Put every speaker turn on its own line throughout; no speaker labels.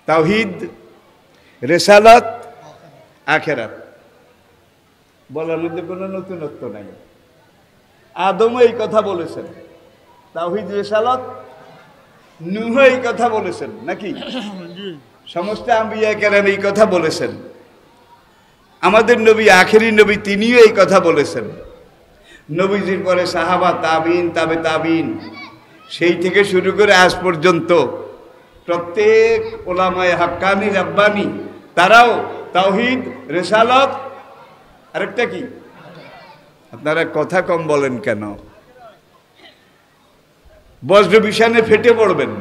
তাওহীদ, রিসালাত, আখিরাত। বলার মধ্যে কোনো নতুনত্ব নাই। আদমও এই কথা বলেছেন, তাওহীদ, রিসালাত। নূহ এই কথা বলেছেন নাকি? সমস্ত আম্বিয়া কেরাম এই কথা বলেছেন। আমাদের নবী, আখেরি নবী, তিনিও এই কথা বলেছেন। নবীজির পরে সাহাবা, তাবিন, তাবে তাবিন, সেই থেকে শুরু করে আজ পর্যন্ত প্রত্যেক ওলামায়ে হাক্কানি রাব্বানি তারাও তাওহীদ, রিসালাত, আরেকটা কি? আপনারা কথা কম বলেন কেন? বজ্র বিষাণে ফেটে পড়বেন,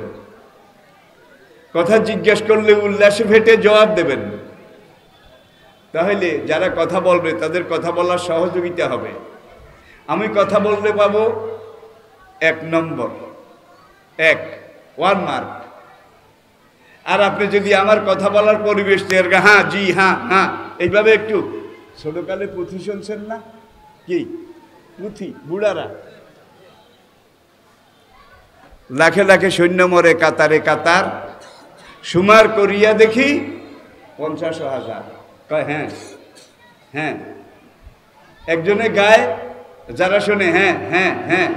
কথা জিজ্ঞেস করলে উল্লাসে ফেটে জবাব দেবেন। তাহলে যারা কথা বলবে তাদের কথা বলার সহযোগিতা হবে। আমি কথা বলতে পাবো 1 নম্বর, 1 মার্ক। আর আপনি যদি আমার কথা বলার পরিবেশ তৈরি, হ্যাঁ, জি, হ্যাঁ, হ্যাঁ, এইভাবে একটু। ছোটকালে পুঁথি শুনছেন না? কি পুঁথি? বুড়ারা লাখে লাখে সৈন্য মরে কাতারে কাতার, সুমার করিয়া দেখি 50,000। কয় হ্যাঁ, হ্যাঁ। একজনে গায়, যারা শোনে হ্যাঁ, হ্যাঁ, হ্যাঁ।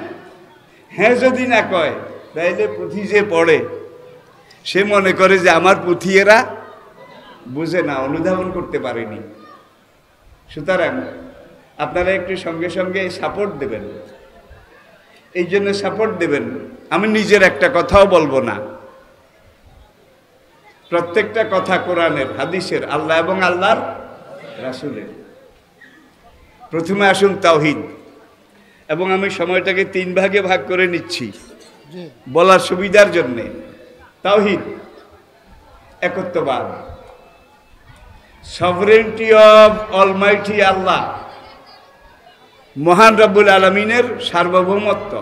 হ্যাঁ যদি না কয় তাইলে পুঁথি যে পড়ে সে মনে করে যে আমার পুঁথি এরা বুঝে না, অনুধাবন করতে পারেনি। সুতরাং আপনারা একটু সঙ্গে সঙ্গে সাপোর্ট দেবেন। এই জন্য সাপোর্ট দেবেন, আমি নিজের একটা কথাও বলবো না। প্রত্যেকটা কথা কোরআনের, হাদিসের, আল্লাহ এবং আল্লাহর রাসূলের। প্রথমে আসুন তাওহীদ, এবং আমি সময়টাকে 3 ভাগে ভাগ করে নিচ্ছি বলার সুবিধার জন্যে। তাওহীদ, একত্ববাদ, সভরেন্টি অফ অলমাইটি আল্লাহ, মহান রব্বুল আলামিনের সার্বভৌমত্ব,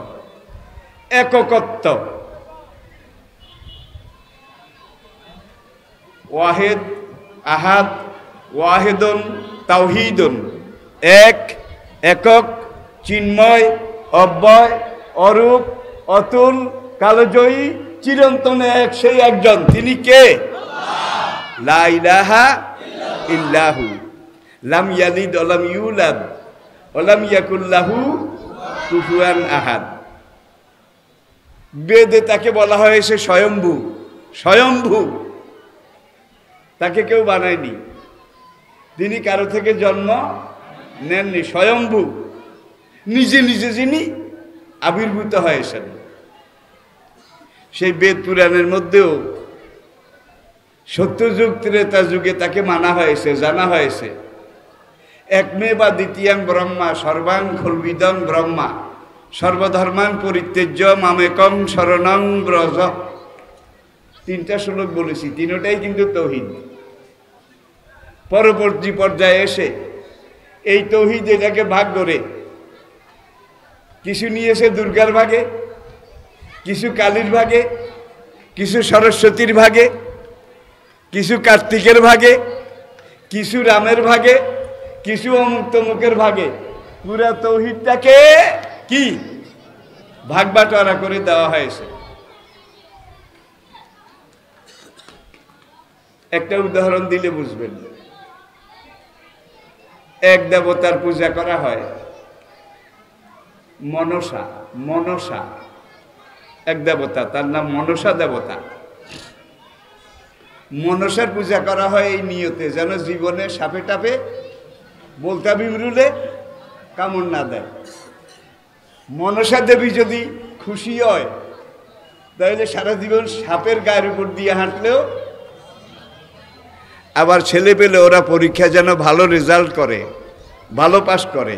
এককত্ব। ওয়াহেদ, আহাদ, ওয়াহেদুন, তাওহীদুন, এক, একক, চিন্ময়, অব্যয়, অরূপ, অতুল, কালজয়ী, চিরন্তন এক, সেই একজন। তিনি কে? লা ইলাহা ইল্লাহু, লাম ইয়ালিদ ওয়া লাম ইউলাদ ওয়া লাম ইয়াকুল লাহু কুফুয়ান আহাদ। বেদে তাকে বলা হয়েছে স্বয়ম্ভু। স্বয়ম্ভু, তাকে কেউ বানায়নি, তিনি কারো থেকে জন্ম নেননি। স্বয়ম্ভু, নিজে নিজে যিনি আবির্ভূত হয়েছেন। সেই বেদ পুরাণের মধ্যেও সত্যযুগ, ত্রেতা যুগে তাকে মানা হয়েছে, জানা হয়েছে। একমে বা দ্বিতীয়াং ব্রহ্মা সর্বাং খলবিদং ব্রহ্মা সর্বধর্মাং পরিত্যজ্য মামেকং শরণং ব্রজ। 3টা শ্লোক বলেছি, 3টাই কিন্তু তাওহীদ। পরবর্তী পর্যায়ে এসে এই তাওহীদ এটাকে ভাগ করে কিছু নিয়েছে দুর্গার ভাগে, কিছু কালীর ভাগে, কিছু সরস্বতীর ভাগে, কিছু কার্তিকের ভাগে, কিছু রামের ভাগে, কিছু অমুক তমুকের ভাগে। পুরা তাওহীদটাকে কি ভাগ বাটোয়ারা করে দেওয়া হয়েছে। একটা উদাহরণ দিলে বুঝবেন। এক দেবতার পূজা করা হয়, মনসা। মনসা এক দেবতা, তার নাম মনসা দেবতা। মনসার পূজা করা হয় এই নিয়তে যেন জীবনে সাপে টাপে বলতা বিমরুলে কামড় না দেয়। মনসা দেবী যদি খুশি হয় তাহলে সারা জীবন সাপের গায়ের উপর দিয়ে হাঁটলেও, আবার ছেলে পেলে ওরা পরীক্ষা যেন ভালো রেজাল্ট করে, ভালো পাস করে,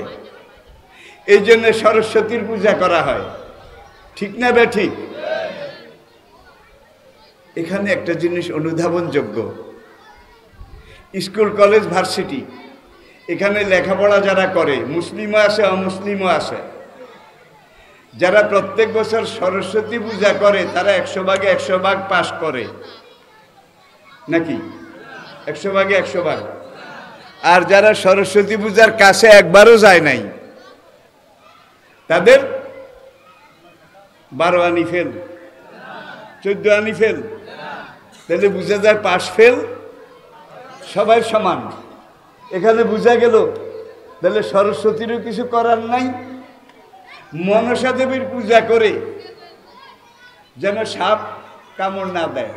এই জন্য সরস্বতীর পূজা করা হয়। ঠিক না বে ঠিক? এখানে একটা জিনিস অনুধাবনযোগ্য, স্কুল কলেজ ভার্সিটি এখানে লেখাপড়া যারা করে, মুসলিমও আছে অমুসলিমও আছে, যারা প্রত্যেক বছর সরস্বতী পূজা করে তারা 100 ভাগে 100 ভাগ পাস করে নাকি? 100 ভাগে 100 ভাগ। আর যারা সরস্বতী পূজার কাছে একবারও যায় নাই তাদের 12 আনি ফেল, 14 আনি ফেল। তাহলে বুঝা যায় পাশ ফেল সবাই সমান। এখানে বুঝা গেল তাহলে সরস্বতীরও কিছু করার নাই। মনসা দেবীর পূজা করে যেন সাপ কামড় না দেয়।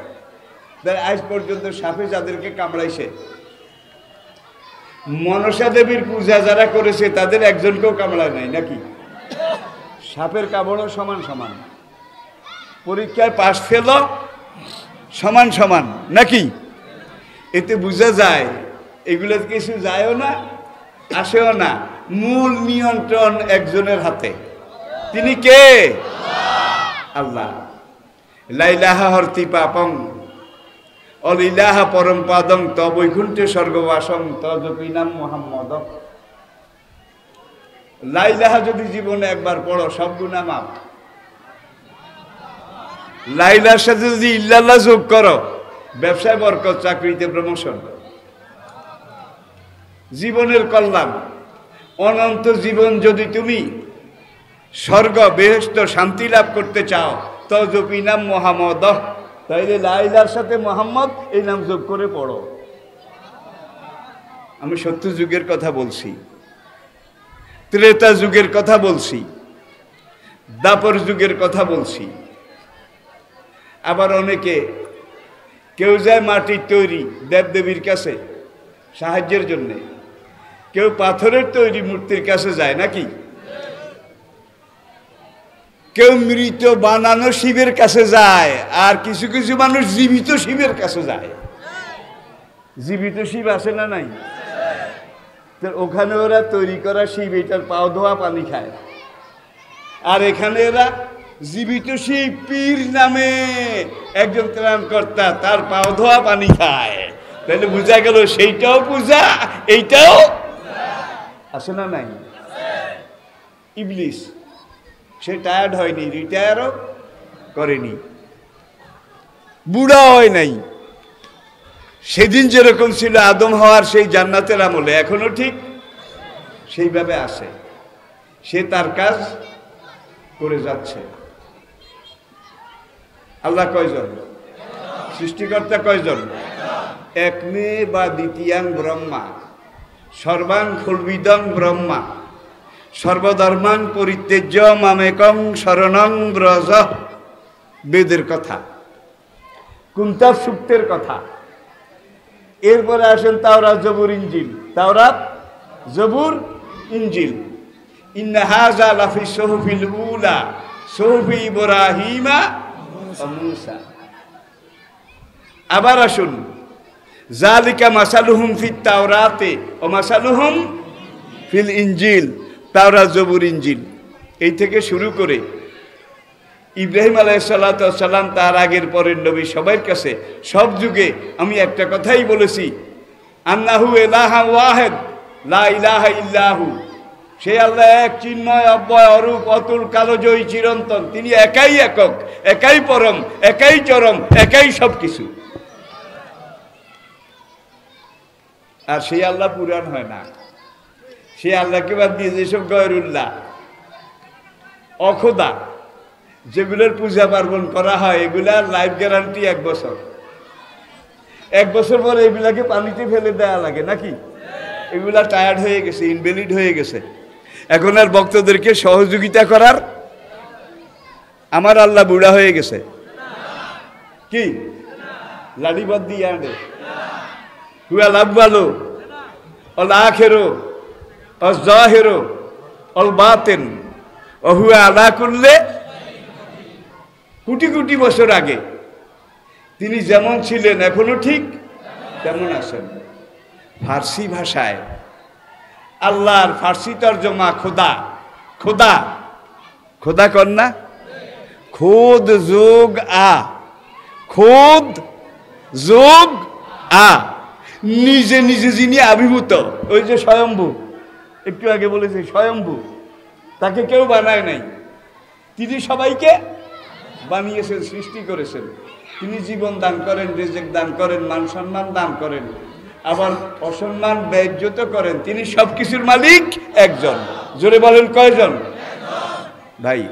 আজ পর্যন্ত সাপে যাদেরকে কামড়াইছে, মনসা দেবীর পূজা যারা করেছে তাদের একজনকেও কামড়ায় নাই নাকি? সাপের কামড়ও সমান সমান, পরীক্ষায় পাশ ফেল সমান সমান নাকি? এতে বোঝা যায় এগুলো কিছু যায়ও না আসেও না, মূল নিয়ন্ত্রণ একজনের হাতে। তিনি কে? আল্লাহ। লাইলাহা হরতি পাপং অলিলাহা পরম পাদং ত বৈকুণ্ঠে স্বর্গবাসং তজপি নাম মোহাম্মদ। লাইলাহা যদি জীবনে একবার পড়ো সব গুনাহ মাফ। লাইলার সাথে যদি ইল্লাল্লাহ যোগ করো ব্যবসায় বরকত, চাকরিতে প্রমোশন, জীবনের কল্যাণ, অনন্ত জীবন। যদি তুমি স্বর্গ বেহেশত শান্তি লাভ করতে চাও তজপি নাম মোহাম্মদ, তাইলে লাইলার সাথে মোহাম্মদ এই নাম যোগ করে পড়ো। আমি সত্য যুগের কথা বলছি, ত্রেতা যুগের কথা বলছি, দাপর যুগের কথা বলছি। আবার অনেকে কেউ যায় মাটির তৈরি দেবদেবীর কাছে সাহায্যের জন্যে, কেউ পাথরের তৈরি মূর্তির কাছে যায় নাকি? কেউ মৃত বানানো শিবের কাছে যায়, আর কিছু কিছু মানুষ জীবিত শিবের কাছে যায়। জীবিত শিব আছে না নাই? ওখানে ওরা তৈরি করা শিব এটার পাও ধোয়া পানি খায়, আর এখানে এরা জীবিত শিব পীর নামে একজন ত্রাণকর্তা, তার পাও ধোয়া পানি খায়। তাহলে বোঝা গেল সেইটাও পূজা এইটাও আছে না নাই? ইবলিস সে টায়ার্ড হয়নি, রিটায়ারও করেনি, বুড়া হয় নাই। সেদিন যেরকম ছিল আদম হওয়ার সেই জান্নাতের আমলে এখনো ঠিক সেইভাবে আছে। সে তার কাজ করে যাচ্ছে। আল্লাহ কয়জন? সৃষ্টিকর্তা কয়জন? এক মে বা দ্বিতীয়াং ব্রহ্মা সর্বাং খলবিদং ব্রহ্মা সর্বধর্মাং পরিত্যজ্য মামেকং শরণং ব্রজ। বেদের কথা, কুন্তাব সূক্তের কথা। এরপরে আসেন তাওরাত, জবুর, ইনজিল। তাওরাত, জবুর, ইনজিল। ইন্না হাযা লাফি সুহুফিল উলা সুহুফি ইব্রাহিমা ওয়া মূসা। আবার আসুন যালিকা মাসালুহুম ফিত তাওরাতে ওয়া মাসালুহুম ফিল ইনজিল। তাওরাত, জবুর, ইনজিল এই থেকে শুরু করে ইব্রাহিম আলাইহিসসালাম তার আগের পরের নবী সবার কাছে সব যুগে আমি একটা কথাই বলেছি, আন্নাহু ইলাহা ওয়াহিদ লা ইলাহা ইল্লাহু। সেই আল্লাহ এক, চিন্ময়, অব্যয়, অরূপ, অতুল, কালজয়ী, চিরন্তন। তিনি একাই একক, একাই পরম, একাই চরম, একাই সব কিছু। আর সেই আল্লাহ পুরাণ হয় না। সেই আল্লাহকে বাদ দিয়ে যেসব গয়রুল্লাহ, অখোদা, যেগুলোর পূজা পার্বণ করা হয় এগুলার লাইফ গ্যারান্টি 1 বছর। 1 বছর পরে এগুলাকে পানিতে ফেলে দেওয়া লাগে নাকি? এগুলা টায়ার্ড হয়ে গেছে, ইনভ্যালিড হয়ে গেছে। এখন আর ভক্তদেরকে সহযোগিতা করার, আমার আল্লাহ বুড়া হয়ে গেছে কি লাঠিবাদ দিয়ে আনে। হুয়া লাভবালো অল আখেরো অল জাহেরো অল বাতেন ও হুয়া আলা করলে। কোটি কোটি বছর আগে তিনি যেমন ছিলেন এখনো ঠিক তেমন আছেন। ফার্সি ভাষায় আল্লাহর ফার্সি তর্জমা খোদা। খোদা, খোদা কর না, খোদ যোগ আ, খোদ যোগ আ, নিজে নিজে যিনি আবির্ভূত। ওই যে স্বয়ম্ভু, একটু আগে বলেছে স্বয়ম্ভু, তাকে কেউ বানায় নাই, তিনি সবাইকে বানিয়েছেন, সৃষ্টি করেছেন। তিনি জীবন দান করেন, রিজিক দান করেন, মান সম্মান দান করেন, আবার অসম্মান বেইজ্জত করেন। তিনি সবকিছুর মালিক একজন। জোরে বলেন কয়জন? ভাই,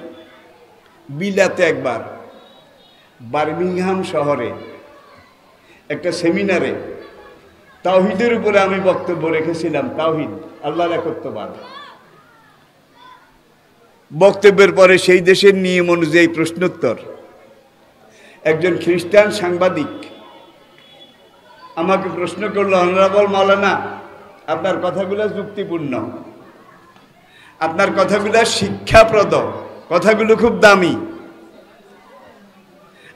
বিলাতে একবার বার্মিংহাম শহরে একটা সেমিনারে তাওহীদের উপরে আমি বক্তব্য রেখেছিলাম, তাওহীদ, আল্লাহর একত্ববাদ। বক্তব্যের পরে সেই দেশের নিয়ম অনুযায়ী প্রশ্নোত্তর। একজন খ্রিস্টান সাংবাদিক আমাকে প্রশ্ন করলো, অনারেবল মাওলানা, আপনার কথাগুলো যুক্তিপূর্ণ, আপনার কথাগুলো শিক্ষাপ্রদ, কথাগুলো খুব দামি।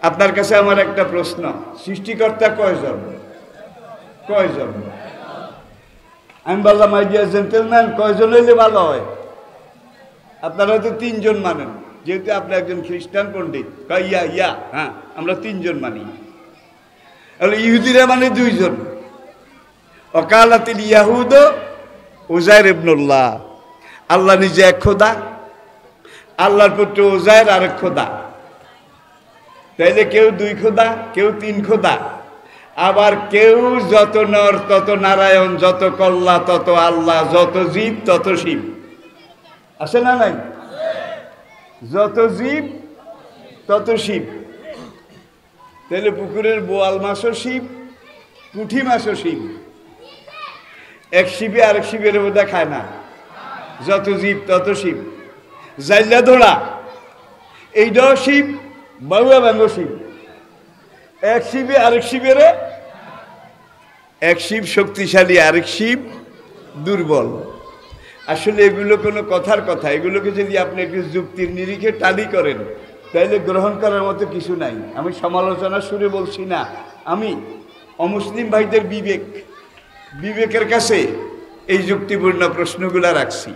আপনার কাছে আমার একটা প্রশ্ন, সৃষ্টিকর্তা কয়জন? কয়জন? আমি বললাম, মাই ডিয়ার জেন্টলম্যান, কয়জন হইলে ভালো হয়? আপনারা হয়তো 3 জন মানেন, যেহেতু আপনি একজন খ্রিস্টান পণ্ডিত। ইয়া, হ্যাঁ, আমরা 3 জন মানি। ইহুদিরা মানে 2 জন। ওয়াকালাতিল ইয়াহুদ উযাইর ইবনুল্লাহ, আল্লাহ নিজে এক খোদা, আল্লাহর পুত্র উযাইর আরেক খোদা। তাইলে কেউ 2 খোদা, কেউ 3 খোদা, আবার কেউ যত নর তত নারায়ণ, যত কল্লা তত আল্লাহ, যত জীব তত শিব। আছে না নাই? যত জীব তত শিব। তাহলে পুকুরের বোয়াল মাছও শিব, পুঁটি মাছও শিব। এক শিবে আরেক শিবের বোধা খায় না। যত জীব তত শিব। জাইলা ধরা এইটাও শিব, বাউয়া ব্যাঙ্গ শিব। এক শিবে আরেক শিবের, এক শিব শক্তিশালী, আরেক শিব দুর্বল। আসলে এগুলো কোনো কথার কথা। এগুলোকে যদি আপনি একটু যুক্তির নিরিখে টালি করেন তাহলে গ্রহণ করার মতো কিছু নাই। আমি সমালোচনা সুরে বলছি না, আমি অমুসলিম ভাইদের বিবেকের কাছে এই যুক্তিপূর্ণ প্রশ্নগুলো রাখছি।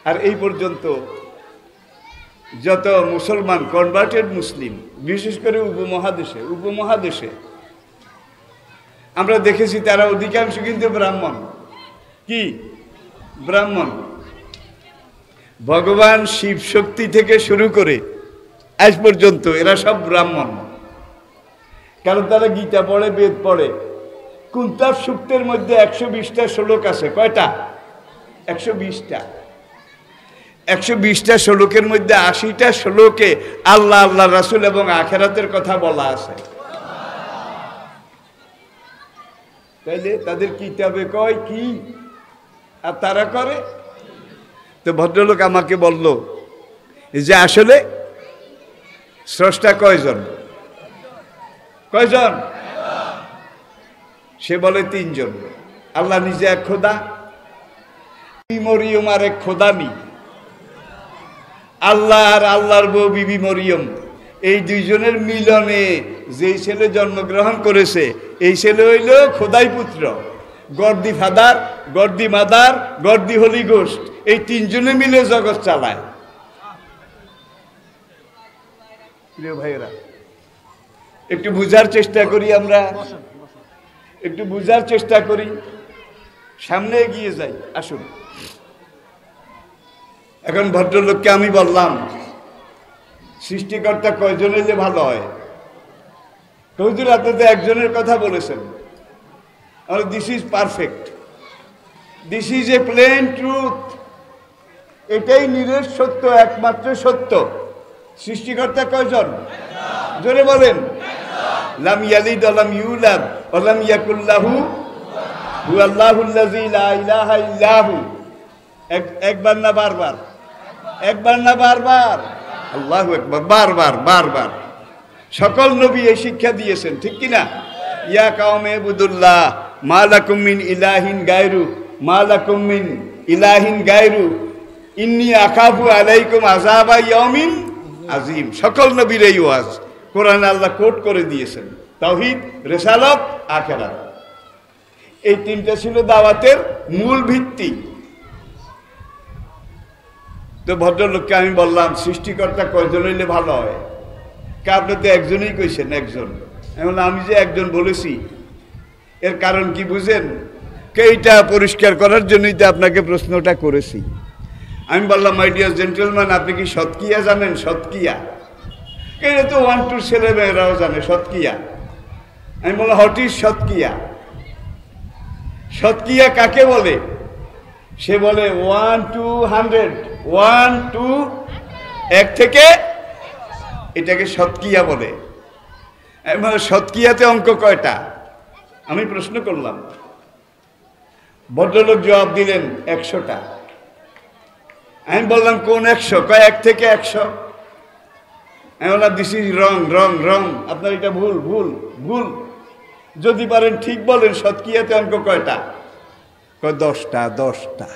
আর এই পর্যন্ত যত মুসলমান কনভার্টেড মুসলিম, বিশেষ করে উপমহাদেশে আমরা দেখেছি তারা অধিকাংশ কিন্তু ব্রাহ্মণ। কি ব্রাহ্মণ? ভগবান শিব শক্তি থেকে শুরু করে আজ পর্যন্ত এরা সব ব্রাহ্মণ। কারণ তারা গীতা পড়ে, বেদ পড়ে। কুন্তাব সূক্তের মধ্যে 120টা শ্লোক আছে। কয়টা? 120টা। 120টা শ্লোকের মধ্যে 80টা শ্লোকে আল্লাহ, আল্লাহ রাসূল এবং আখিরাতের কথা বলা আছে। তাইলে তাদের কিতাবে কয় কি আর তারা করে। তো ভদ্রলোক আমাকে বলল যে আসলে স্রষ্টা কয়জন? কয়জন? সে বলে 3 জন। আল্লাহ নিজে এক খোদা, মরিয়ম আর এক খোদানি। আল্লাহ আর আল্লাহর বউ বিবি মরিয়ম, এই 2 জনের মিলনে যেই ছেলে জন্মগ্রহণ করেছে এই ছেলে হইল খোদাই পুত্র। গর্দি ফাদার, গর্দি মাদার, গর্দি হলি গোস্ট, এই 3 জনে মিলে জগৎ চালায়। প্রিয় ভাইয়েরা, একটু বুঝার চেষ্টা করি, আমরা একটু বুঝার চেষ্টা করি, সামনে এগিয়ে যাই। আসুন, এখন ভদ্রলোককে আমি বললাম সৃষ্টিকর্তা কয়জন হইলে ভালো হয়? হুজুর, আপনি তো একজনের কথা বলেছেন। This is perfect, this is a plain truth. এটাই নিরেট সত্য, একমাত্র সত্য। সৃষ্টিকর্তা কয়জন? জোরে বলেন। লাম ইয়ালিদ ওয়া লাম ইউলাদ ওয়া লাম ইয়াকুল লাহু হুয়াল্লাহুল্লাযী লা ইলাহা ইল্লাহু। একবার না বারবার? একবার না বারবার? আল্লাহু আকবার, বারবার বারবার। সকল নবী এই শিক্ষা দিয়েছেন, ঠিক কিনা? ইয়া কাওমে ইবুদুল্লাহ মা লাকুম মিন ইলাহিন গায়রু, মা লাকুম মিন ইলাহিন গায়রু, ইন্নী আখাফু আলাইকুম আযাবা ইয়াউমিন আযীম। সকল নবীর এই ওয়াজ কোরআনে আল্লাহ কোট করে দিয়েছেন। তাওহীদ, রিসালাত, আখিরাত, এই 3টা ছিল দাওয়াতের মূল ভিত্তি। তো ভদ্রলোককে আমি বললাম সৃষ্টিকর্তা কয়জন হইলে ভালো হয়? আপনি তো একজনই কইছেন, একজন। আমি যে একজন বলেছি এর কারণ কি বুঝেন? এইটা পরিষ্কার করার জন্যই তো আপনাকে প্রশ্নটা করেছি। আমি বললাম, মাই ডিয়ার জেন্টলম্যান, আপনি কি সৎকিয়া জানেন? সৎকিয়া এটা তো 1-2 ছেলেমেয়েরাও জানে সৎকিয়া। আমি বললাম, হোয়াট ইজ সৎকিয়া? সৎকিয়া কাকে বলে? সে বলে 1 to 100, 1 to 1 থেকে, এটাকে সৎকিয়া বলে। মানে শতকিয়াতে অঙ্ক কয়টা? আমি প্রশ্ন করলাম, ভদ্রলোক জবাব দিলেন 100টা। আমি বললাম কোন 100? কয় 1 থেকে 100। আমি বললাম দিস ইজ রং রং রং, আপনার এটা ভুল ভুল ভুল। যদি পারেন ঠিক বলেন, শতকিয়াতে অঙ্ক কয়টা? কয় 10টা 10টা।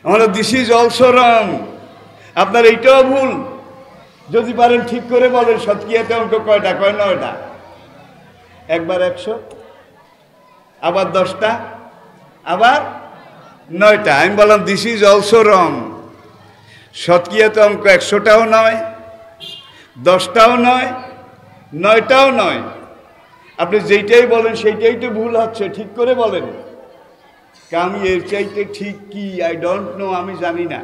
আমরা দিস ইজ অলসো রং, আপনার এইটাও ভুল। যদি পারেন ঠিক করে বলেন, শতকিয়াতে অঙ্ক কয়টা? কয় 9টা। একবার 100, আবার 10টা, আবার 9টা। আমি বললাম দিস ইজ অলসো রং, শতকিয়াতে অঙ্ক 100টাও নয়, 10টাও নয়, 9টাও নয়। আপনি যেইটাই বলেন সেইটাই তো ভুল হচ্ছে, ঠিক করে বলেন। আমি এর চাইতে ঠিক কি আই ডোন্ট নো, আমি জানি না।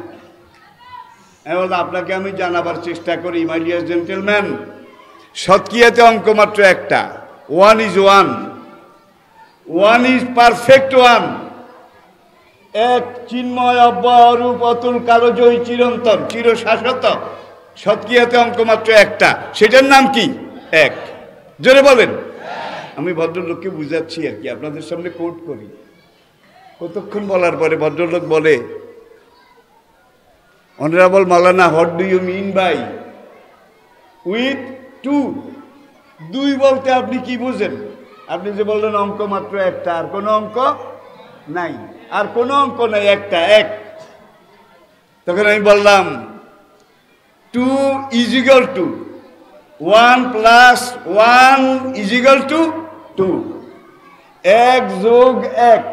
বললাম আপনাকে আমি জানাবার চেষ্টা করি, মাই ডিয়ার জেন্টেলম্যান, শতকিয়াতে অঙ্ক মাত্র একটা, 1 is 1, 1 is perfect 1। এক চিন্ময় অব্যয় অরূপ অতুল কালজয়ী চিরন্তন চিরশাশ্বত। শতকিয়াতে অঙ্ক মাত্র একটা, সেটার নাম কি? 1। জোরে বলেন। আমি ভদ্রলোককে বুঝাচ্ছি আর কি, আপনাদের সামনে কোট করি। কতক্ষণ বলার পরে ভদ্রলোক বলে, honourable Maulana, what do you mean by with 2? 2 বলতে আপনি কি বুঝেন? আপনি যে বললেন অঙ্ক মাত্র একটা, আর কোনো অঙ্ক নাই, আর কোনো অঙ্ক নাই, একটা 1। তখন আমি বললাম 2 is equal to 1 plus 1 is equal to 2। 1 যোগ 1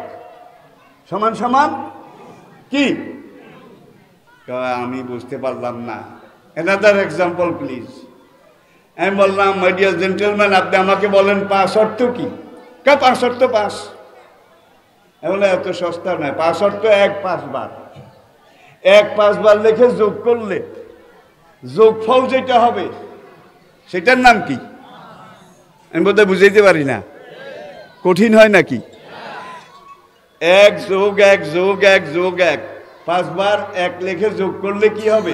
সমান সমান কি? আমি বুঝতে পারলাম না, অ্যানাদার এক্সাম্পল প্লিজ। আমি বললাম মাই ডিয়ার জেন্টেলম্যান, আপনি আমাকে বলেন 5 অর্থ কি? 5 অর্থ 5। বলে এত সস্তা নয়, 5 অর্থ 1 5 বার, 1 5 বার লিখে যোগ করলে যোগফল যেটা হবে সেটার নাম কি? আমি বোধহয় বুঝাইতে পারি না, কঠিন হয় নাকি? 1 যোগ 1 যোগ 1 যোগ 1, 5 বার 1 লিখে যোগ করলে কি হবে?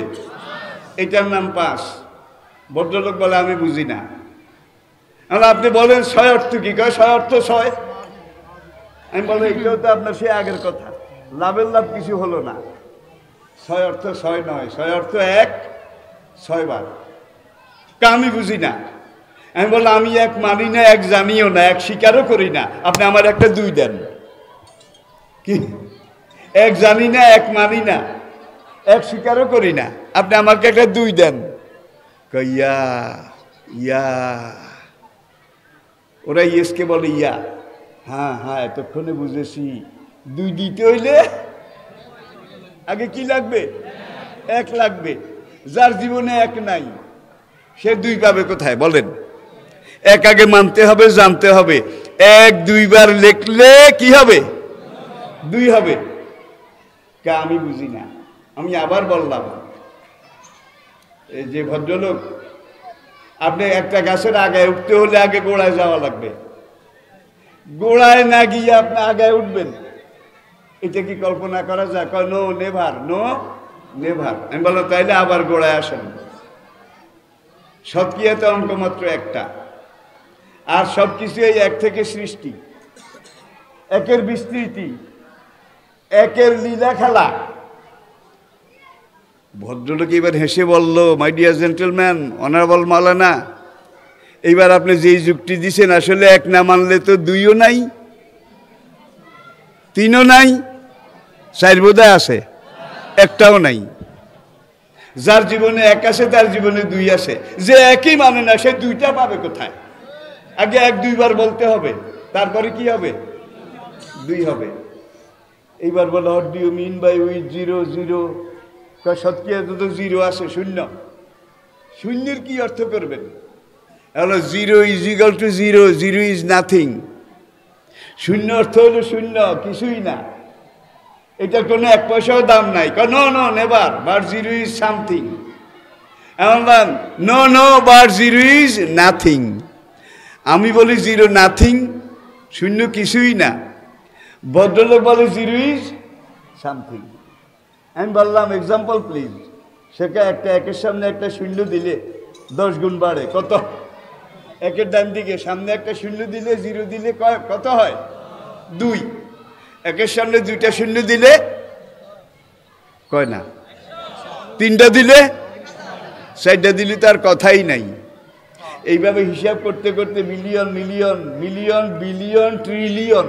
এটার নাম 5। ভদ্রলোক বলে আমি বুঝি না। আপনি বলেন 6 অর্থ কি? কয় 6 অর্থ 6। আমি বললাম এটাও তো আপনার সে আগের কথা, লাভের লাভ কিছু হলো না। 6 অর্থ 6 নয়, 6 অর্থ 1 6 বার। আমি বুঝি না। আমি বললাম আমি 1 মানি না, 1 জানিও না, 1 স্বীকারও করি না, আপনি আমার একটা 2 দেন। কি? 1 জানি না, 1 মানি না, 1 স্বীকারও করি না, আপনি আমাকে একটা 2 দেন। ইয়া ইয়া, ওরা ইয়েসকে বলে ইয়া। হ্যাঁ হ্যাঁ, এতক্ষণে বুঝেছি। 2 দিতে হইলে আগে কি লাগবে? 1 লাগবে। যার জীবনে 1 নাই সে 2 পাবে কোথায় বলেন? 1 আগে মানতে হবে, জানতে হবে। 1 2 বার লিখলে কি হবে? 2 হবে। আমি বুঝি না। আমি আবার বললাম, এই যে ভদ্রলোক, আপনি একটা গাছের আগায় উঠতে হলে আগে গোড়ায় যাওয়া লাগবে, গোড়ায় না গিয়ে আপনি আগায় উঠবেন, এটা কি কল্পনা করা যায়? No never, no never. আমি বললাম তাইলে আবার গোড়ায় আসেন। শতকিয়াতে অঙ্ক মাত্র একটা, আর সবকিছু এই 1 থেকে সৃষ্টি, 1-এর বিস্তৃতি, 1-এর লীলা খেলা। ভদ্রলোক এবার হেসে বলল, মাই ডিয়ার জেন্টেলম্যান, অনারেবল মাওলানা, এইবার আপনি যেই যুক্তি দিছেন, আসলে 1 না মানলে তো 2ও নাই, 3ও নাই, 4 বোধহয় আছে, একটাও নাই। যার জীবনে 1 আছে তার জীবনে 2 আছে। যে 1ই মানে না সে 2টা পাবে কোথায়? আগে 1 2 বার বলতে হবে, তারপরে কি হবে? 2 হবে। এইবার বলো what do you mean by with 0 0? শতকিয়াতে তো 0 আছে, 0। শূন্যের কি অর্থ করবেন? হলো 0 is equal to 0, 0 is nothing। 0 অর্থ হলো 0, কিছুই না, এটার কোনো 1 পয়সাও দাম নাই। No no never, but 0 is something। এমন no no, but 0 is nothing। আমি বলি 0 নাথিং, 0 কিছুই না। ভদ্রলোক বলে 0 is something। আমি বললাম এক্সাম্পল প্লিজ। সেটা একটা 1-এর সামনে একটা 0 দিলে 10 গুণ বাড়ে, কত? একের ডান দিকে সামনে একটা শূন্য দিলে জিরো দিলে কত হয় 2, একের সামনে 2টা শূন্য দিলে কয় না, 3টা দিলে 4টা দিলে তার কথাই নাই। এইভাবে হিসাব করতে করতে million million million billion trillion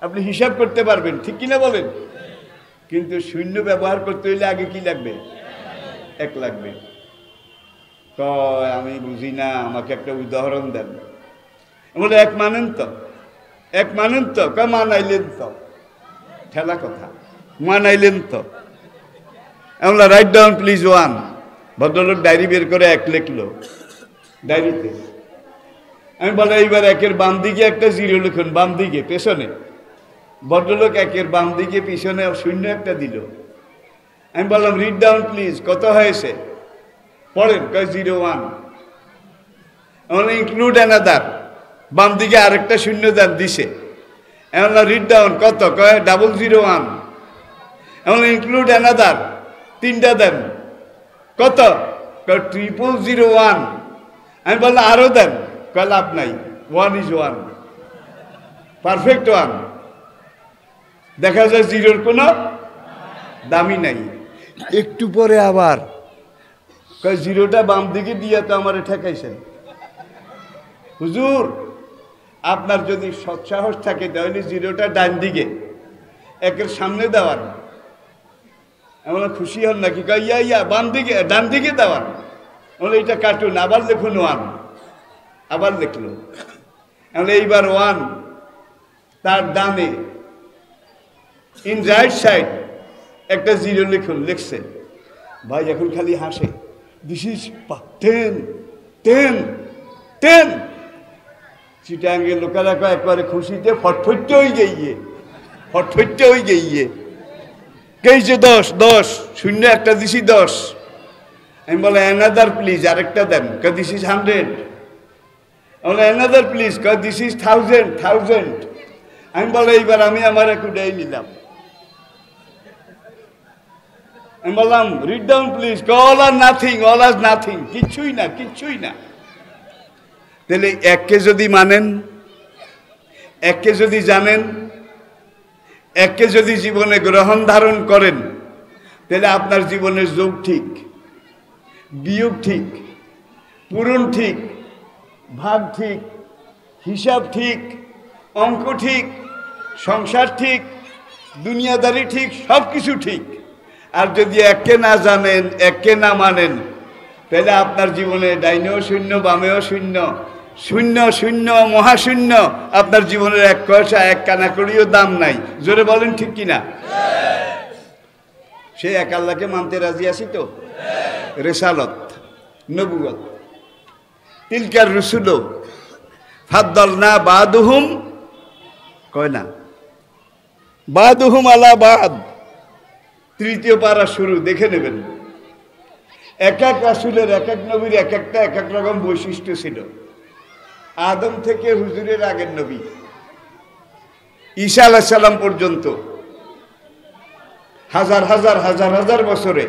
আপনি হিসাব করতে পারবেন, ঠিক কিনা বলেন? কিন্তু শূন্য ব্যবহার করতে হইলে আগে কি লাগবে? 1 লাগবে। কয় আমি বুঝি না, আমাকে একটা উদাহরণ দেন। বলে 1 মানেন তো, 1 মানেন তো? কয় মানাইলেন তো। ঠেলা কথা, মানাইলেন তো। আমরা রাইট ডাউন প্লিজ 1। ভদ্রলোক ডায়েরি বের করে 1 লিখলো ডায়েরিতে। আমি বলে এইবার 1-এর বাম দিকে একটা 0 লিখুন, বাম দিকে পেছনে। ভদ্রলোক 1-এর বাম দিকে পিছনে শূন্য একটা দিল। আমি বললাম রিড ডাউন প্লিজ, কত হয়েছে পড়েন? কয় 01। আমরা ইনক্লুড অ্যানাদার, বাম দিকে আরেকটা শূন্য দেন দিছে। আমরা রিড ডাউন কত? কয় 001। আমরা ইনক্লুড অ্যানাদার 3টা দেন, কত? কয় 0001। আমি বললাম আরো দেন, কয় লাভ নাই, 1 is 1, পারফেক্ট 1। দেখা যায় 0-র কোনো দামই নাই। একটু পরে আবার কয় 0টা বাম দিকে দিয়ে তো আমার ঠেকাইছেন হুজুর। আপনার যদি সৎসাহস থাকে তাহলে 0টা ডান দিকে 1-এর সামনে দেওয়ার, এমন খুশি হন নাকি? কয় ইয়া বাম দিকে ডান দিকে দেওয়ার। বলে এটা কার্টুন, আবার লিখুন 1। আবার লিখলো। এইবার 1 তার ডানে ইন রাইট সাইড একটা 0 লিখুন, লিখছে। ভাই এখন খালি হাসে, দিস ইজ 10 10 10। চিটাঙ্গের লোকেরা একবারে খুশিতে ফটফটতে হয়ে গিয়ে, ফটফটতে হয়ে গিয়ে কেইছে 10 10 শূন্য একটা দিছি 10। আমি বলে অ্যানাদার প্লিজ, আরেকটা দেন। কয় দিস ইজ 100। বলে অ্যানাদার প্লিজ, কয় দিস ইজ 1000 1000। আমি বলে এইবার আমি আমার একুটাই নিলাম। আমি বললাম read down please, all or nothing, all or nothing, কিচ্ছুই না, কিচ্ছুই না। তাহলে 1-কে যদি মানেন, 1-কে যদি জানেন, 1-কে যদি জীবনে গ্রহণ ধারণ করেন, তাহলে আপনার জীবনের যোগ ঠিক, বিয়োগ ঠিক, পূরণ ঠিক, ভাগ ঠিক, হিসাব ঠিক, অঙ্ক ঠিক, সংসার ঠিক, দুনিয়াদারি ঠিক, সব কিছু ঠিক। আর যদি 1-কে না জানেন, 1-কে না মানেন, তাহলে আপনার জীবনে ডাইনেও শূন্য, বামেও শূন্য, শূন্য শূন্য মহাশূন্য। আপনার জীবনের 1 পয়সা 1 কানা করিও দাম নাই। জোরে বলেন ঠিক কিনা? সে এক আল্লাহকে মানতে রাজি আছি তো। রেসালত, নবুয়ত, তিলকার রুসুল ফাদ্দালনা বাদুহুম, কয় না বাদুহুম আলা বাদ। 3য় পারা শুরু, দেখে নেবেন। এক এক রাসূলের, এক এক নবীর এক এক রকম বৈশিষ্ট্য ছিল। আদম থেকে হুজুরের আগের নবী ঈসা আলাইহিস সালাম পর্যন্ত হাজার হাজার হাজার হাজার বছরে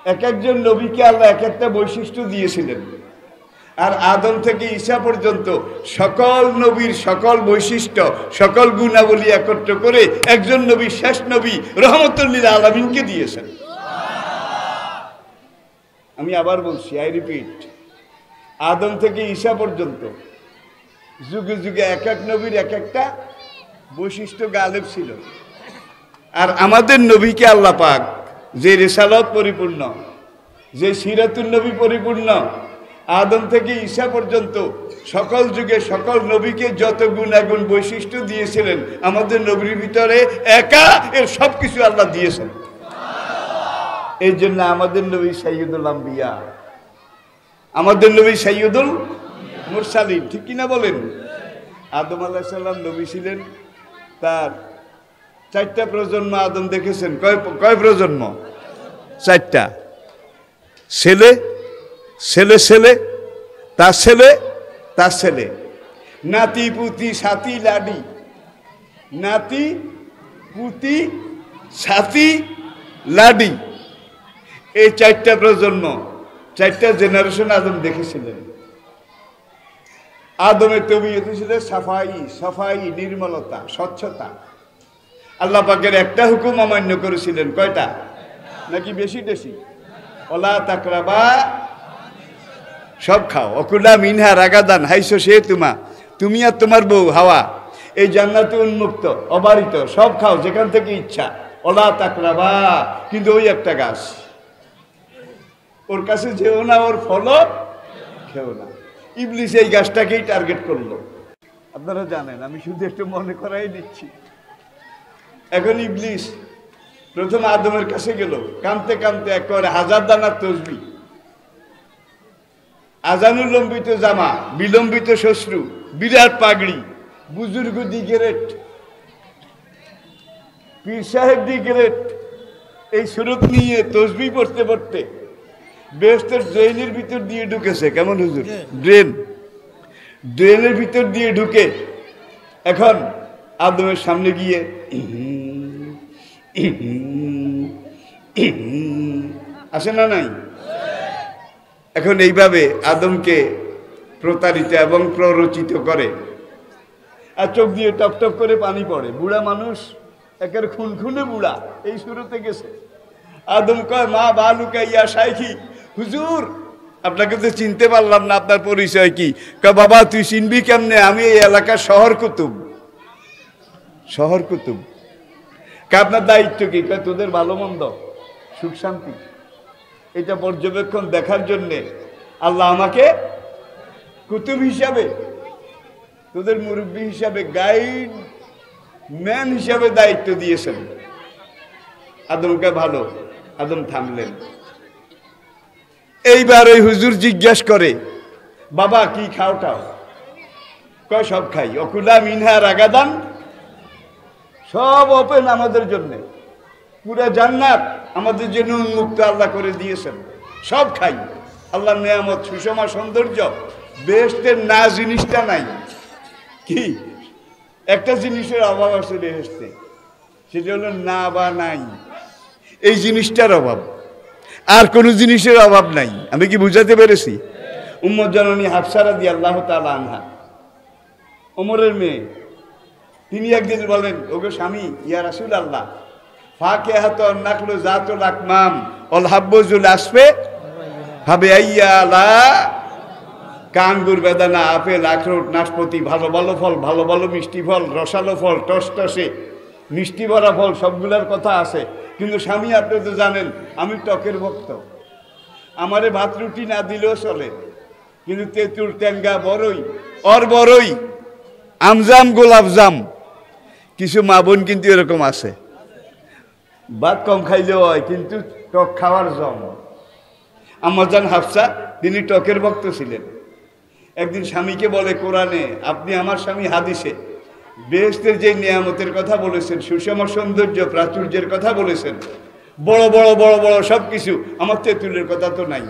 এক একজন নবীকে আল্লাহ এক একটা বৈশিষ্ট্য দিয়েছিলেন। আর আদম থেকে ঈসা পর্যন্ত সকল নবীর সকল বৈশিষ্ট্য, সকল গুণাবলী একত্র করে একজন নবী, শেষ নবী রহমতুল লিল আলামিনকে দিয়েছেন। আমি আবার বলছি, আই রিপিট, আদম থেকে ঈসা পর্যন্ত যুগে যুগে এক এক নবীর এক একটা বৈশিষ্ট্য গালেব ছিল। আর আমাদের নবীকে আল্লাহ পাক যে রিসালাত পরিপূর্ণ, যে সিরাতুন নবী পরিপূর্ণ, আদম থেকে ঈসা পর্যন্ত সকল যুগে সকল নবীকে যত গুণাগুণ বৈশিষ্ট্য দিয়েছিলেন, আমাদের নবীর ভিতরে একা এর সব কিছু আল্লাহ দিয়েছেন। এই জন্য আমাদের নবী সাইয়্যিদুল আম্বিয়া, আমাদের নবী সাইয়্যিদুল মুরসালিন, ঠিক কিনা বলেন? আদম আলাইহিস সালাম নবী ছিলেন, তার 4টা প্রজন্ম আদম দেখেছেন। কয় প্রজন্ম? 4টা। ছেলে, ছেলে ছেলে, তার ছেলে, তার ছেলে, নাতি পুতি সাথী লাডি, নাতি পুতি সাথী লাডি, এই 4টা প্রজন্ম, 4টা জেনারেশন আদম দেখেছিলেন। আদমের তবিয়ত ছিল সাফাই, সাফাই, নির্মলতা, স্বচ্ছতা। আল্লাহ পাকের একটা হুকুম অমান্য করেছিলেন, কয়টা নাকি বেশি বেশি? ওলা তাকরাবা, সব খাও। অকুলা মিনহা রাগাদান হাইসো সে তোমা, তুমি আর তোমার বউ হাওয়া এই জান্নাতে উন্মুক্ত, অবারিত, সব খাও যেখান থেকে ইচ্ছা। ওলা তাকরাবা, কিন্তু ওই একটা গাছ, ওর কাছে যেও না, ওর ফলও খেও না। ইবলিস এই গাছটাকেই টার্গেট করলো। আপনারা জানেন, আমি শুধু একটু মনে করাই দিচ্ছি। এখন ইবলিস প্রথম আদমের কাছে গেল, কাঁদতে কাঁদতে একেবারে 1000 দানার তসবি, আজানুলম্বিত জামা, বিলম্বিত শ্বশ্রু, বিরাট পাগড়ি, বুজুর্গ দি গ্রেট, পীর সাহেব দি গ্রেট, এই সুরত নিয়ে তসবি পড়তে পড়তে বেহেশতের ড্রেনের ভিতর দিয়ে ঢুকেছে। কেমন হুজুর? ড্রেনের ভিতর দিয়ে ঢুকে এখন আদমের সামনে গিয়ে আসে না নাই? এখন এইভাবে আদমকে প্রতারিত এবং প্ররোচিত করে, আর চোখ দিয়ে টপ টপ করে পানি পড়ে। বুড়া মানুষ, একের খুনখুনে বুড়া, এই শুরুতে গেছে। আদম কয়, মা বালুকা ইয়া শাইখি, হুজুর আপনাকে তো চিনতে পারলাম না, আপনার পরিচয় কি? কয়, বাবা তুই চিনবি কেমনে, আমি এই এলাকার শহর কুতুব। শহর কুতুব। আপনার দায়িত্ব কি? কয়, তোদের ভালো মন্দ, সুখ শান্তি, এটা পর্যবেক্ষণ দেখার জন্যে আল্লাহ আমাকে কুতুব হিসাবে, তোদের মুরব্বী হিসাবে, গাইড ম্যান হিসাবে দায়িত্ব দিয়েছেন। আদমকে ভালো। আদম থামলেন। এইবার ওই হুজুর জিজ্ঞাসা করে, বাবা কি খাওটাও? কয়, সব খাই। অকুলা মিনহা রাগাদান, সব ওপেন আমাদের জন্যে, পুরা জান্নাত আমাদের জন্য উন্মুক্ত আল্লাহ করে দিয়েছেন, সব খাই। আল্লাহ নেয়ামত, সুষমা, সৌন্দর্য, বেহেশতের না জিনিসটা নাই। কি একটা জিনিসের অভাব আছে বেহেশতে, সেটা হলো না বা নাই। এই জিনিসটার অভাব, আর কোনো জিনিসের অভাব নাই। আমি কি বুঝাতে পেরেছি? উম্মত জননী হাফসা রাদিয়াল্লাহু তাআলা আনহা, ওমরের মেয়ে, তিনি একদিন বলেন, ওগো স্বামী, ইয়া রাসূলুল্লাহ, ফাকিহাতুন নাকলু জাতুল আকমাম ওয়াল হাব্বুজুল আসফে ভাবে আইয়ালা, কাঙ্গুর, বেদানা, আপেল, আখরোট, নাশপাতি, ভালো ভালো ফল, ভালো ভালো মিষ্টি ফল, রসালো ফল, টসটসে মিষ্টি ভরা ফল, সবগুলোর কথা আছে। কিন্তু স্বামী, আপনি তো জানেন আমি টকের ভক্ত, আমারে ভাত রুটি না দিলেও চলে, কিন্তু তেঁতুল, ট্যাঙ্গা, বড়ই, বড়ই, আমজাম, গোলাপজাম। কিছু মা বোন কিন্তু এরকম আছে, ভাত কম খাইলেও হয়, কিন্তু টক খাওয়ার জম। আম্মাজান হাফসা, তিনি টকের ভক্ত ছিলেন। একদিন স্বামীকে বলে, কোরআনে আপনি আমার স্বামী হাদিসে বেহেশতের যে নিয়ামতের কথা বলেছেন, সুষম, সৌন্দর্য, প্রাচুর্যের কথা বলেছেন, বড় বড় বড় বড় সব কিছু, আমার তেঁতুলের কথা তো নাই,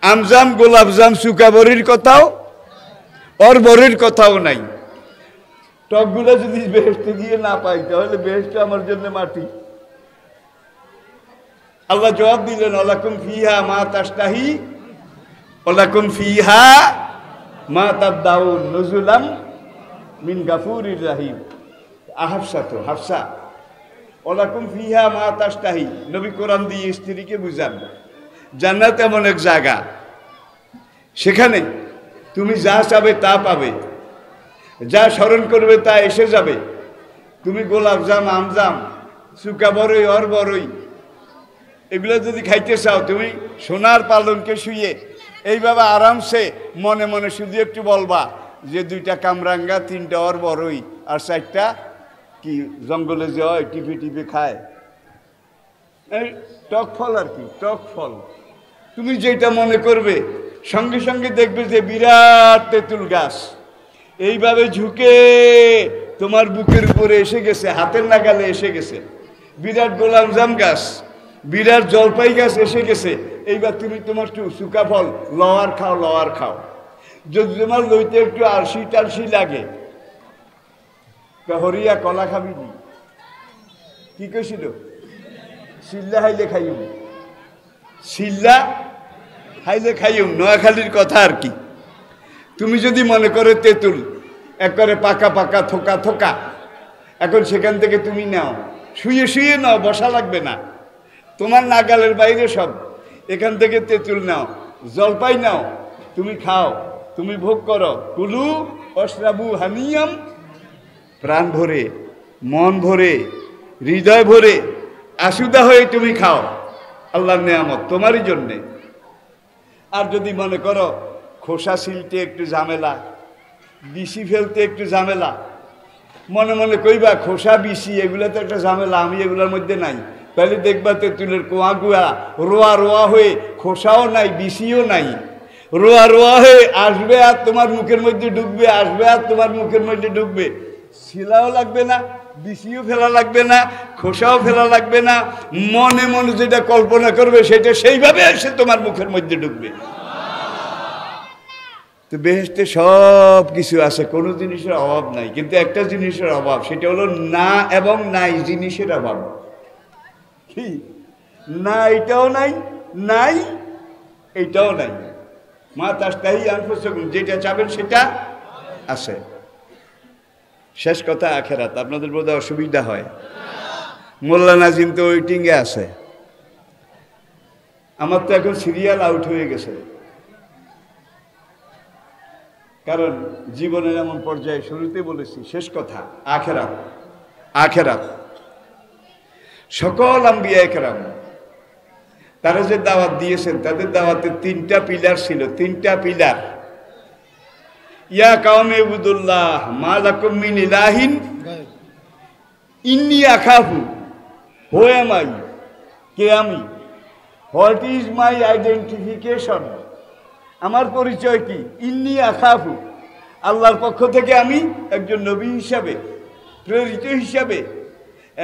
আমজাম, গোলাপজাম, সুকাবরির কথাও, বরের কথাও নাই। টকগুলো যদি বেহেশতে গিয়ে না পাই, তাহলে বেহেশতে আমার জন্য মাটি। আল্লাহ জবাব দিলেন, ওয়ালাকুম ফিহা মা তাশতাহি ওয়ালাকুম ফিহা মা তাদদাউন নুজুলাম মিন গাফুরির রাহিম। হাফসা তো হাফসা, ওয়ালাকুম ফিহা মা তাশতাহি, নবী কোরআন দিয়ে স্ত্রীকে বুঝান, জান্নাত এমন এক জায়গা, সেখানে তুমি যা চাবে তা পাবে, যা স্মরণ করবে তা এসে যাবে। তুমি গোলাপজাম, আমজাম, সুকা বড়ই, বড়ই, এগুলো যদি খাইতে চাও, তুমি সোনার পালনকে শুয়ে এইভাবে আরামসে মনে মনে শুধু একটু বলবা যে 2টা কামরাঙ্গা, 3টা বড়ই, আর 4টা কি জঙ্গলে যে হয় টিপে টিপে খায়, এই টক ফল আর কি, টক ফল। তুমি যেটা মনে করবে, সঙ্গে সঙ্গে দেখবে যে বিরাট তেঁতুল গাছ এইভাবে ঝুঁকে তোমার বুকের উপরে এসে গেছে, হাতের নাগালে এসে গেছে। বিরাট গোলাপজাম গাছ, বিরাট জলপাই গাছ এসে গেছে। এইবার তুমি তোমার সুকা ফল লওয়ার খাও, লওয়ার খাও। যদি তোমার লইতে একটু আলসি টালসি লাগে, হরিয়া কলা খাবি নি, কি কইছিল? সিল্লা হাইলে খাইম, সিল্লা হাইলে খাইম, নোয়াখালীর কথা আর কি। তুমি যদি মনে করো তেঁতুল একবারে পাকা পাকা থোকা থোকা, এখন সেখান থেকে তুমি নাও, শুয়ে শুয়ে নাও, বসা লাগবে না, তোমার নাগালের বাইরে সব। এখান থেকে তেঁতুল নাও, জলপাই নাও, তুমি খাও, তুমি ভোগ করো। কুলু অশ্রাবু হানিয়াম, প্রাণ ভরে, মন ভরে, হৃদয় ভরে, আশুদা হয়ে তুমি খাও, আল্লাহর নেয়ামত তোমারই জন্যে। আর যদি মনে করো খোসা ছিলতে একটু ঝামেলা, বিসি ফেলতে একটু ঝামেলা, মনে মনে কইবা খোসা বিসি এগুলো তো একটা ঝামেলা, আমি এগুলোর মধ্যে নাই, তাহলে দেখবা তেঁতুলের কোয়া গুয়া রোয়া রোয়া হয়ে খোসাও নাই বিসিও নাই, রোয়া রোয়া হয়ে আসবে আর তোমার মুখের মধ্যে ঢুকবে, আসবে আর তোমার মুখের মধ্যে ঢুকবে। শিলাও লাগবে না, বিসিও ফেলা লাগবে না, খোসাও ফেলা লাগবে না, মনে মনে যেটা কল্পনা করবে সেটা সেইভাবে এসে তোমার মুখের মধ্যে ঢুকবে। তো বেহেশতে সব কিছু আছে, কোনো জিনিসের অভাব নাই, কিন্তু একটা জিনিসের অভাব, সেটা হলো না এবং নাই জিনিসের অভাব। কি না? এটাও নাই, নাই এইটাও নাই। মা তাস্তাহি আনফুসুকুম, যেটা চাবেন সেটা আছে। শেষ কথা আখেরাত। আপনাদের বোধহয় অসুবিধা হয়, মোল্লা নাজিম তো ওয়েটিংয়ে আছে, আমার তো এখন সিরিয়াল আউট হয়ে গেছে, কারণ জীবনের এমন পর্যায়ে শুরুতে বলেছি শেষ কথা আখেরাত। আখেরাত সকল আম্বিয়া কেরাম তারা যে দাওয়াত দিয়েছেন, তাদের দাওয়াতে তিনটা পিলার ছিল, তিনটা পিলার। ইয়া কাওমে ইবুদুল্লাহ মা লাকুম মিন ইলাহিন ইন্নী আখাফু, হু এম আই, কে আমি, হোয়াট ইজ মাই আইডেন্টিফিকেশন, আমার পরিচয় কি, ইন্নী আখাফু, আল্লাহর পক্ষ থেকে আমি একজন নবী হিসাবে, প্রেরিত হিসাবে,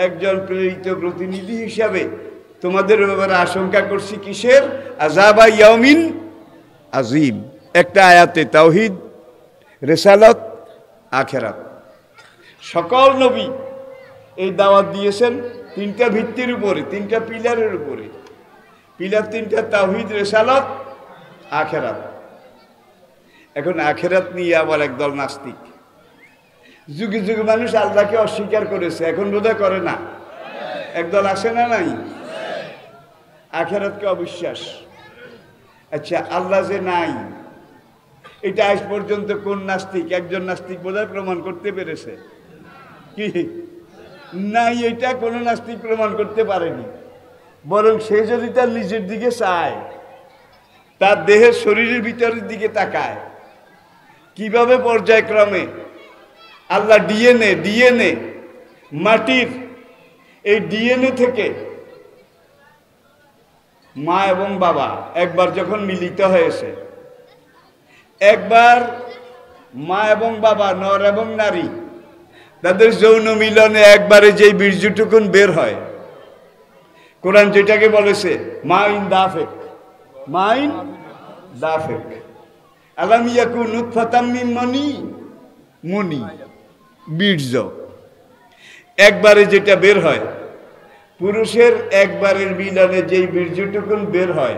একজন প্রেরিত প্রতিনিধি হিসাবে তোমাদের ব্যাপারে আশঙ্কা করছি কিসের, আযাবা ইয়াউমিন আযীম। একটা আয়াতে তাওহীদ, রিসালাত, আখেরাত। সকল নবী এই দাওয়াত দিয়েছেন তিনটা ভিত্তির উপরে, তিনটা পিলারের উপরে। পিলার তিনটা, তাওহীদ, রিসালাত, আখেরাত। এখন আখেরাত নিয়ে আবার একদল নাস্তিক, যুগে যুগে মানুষ আল্লাহকে অস্বীকার করেছে, এখন বোধহয় করে না, একদল আসে না নাই, আখেরাতকে অবিশ্বাস। আচ্ছা, আল্লাহ যে নাই এটা আজ পর্যন্ত কোন নাস্তিক, একজন নাস্তিক বোধহয় প্রমাণ করতে পেরেছে কি? নাই, এটা কোনো নাস্তিক প্রমাণ করতে পারেনি। বরং সে যদি তার নিজের দিকে চায়, তার দেহের শরীরের ভিতরের দিকে তাকায়, কিভাবে পর্যায়ক্রমে আল্লাহ ডিএনএ মাটির এই ডিএনএ থেকে মা এবং বাবা একবার যখন মিলিত হয়েছে, একবার মা এবং বাবা, নর এবং নারী, তাদের যৌন মিলনে একবারে যেই বীর্যটুকুন বের হয়, কোরআন যেটাকে বলেছে মাইন দাফেক, মাইন দাফেক, আলাম ইয়াকুন নুতফাতাম মিন মনি, বীর্য, একবারে যেটা বের হয়, পুরুষের একবারের মিলনে যেই বীর্যটুকুন বের হয়,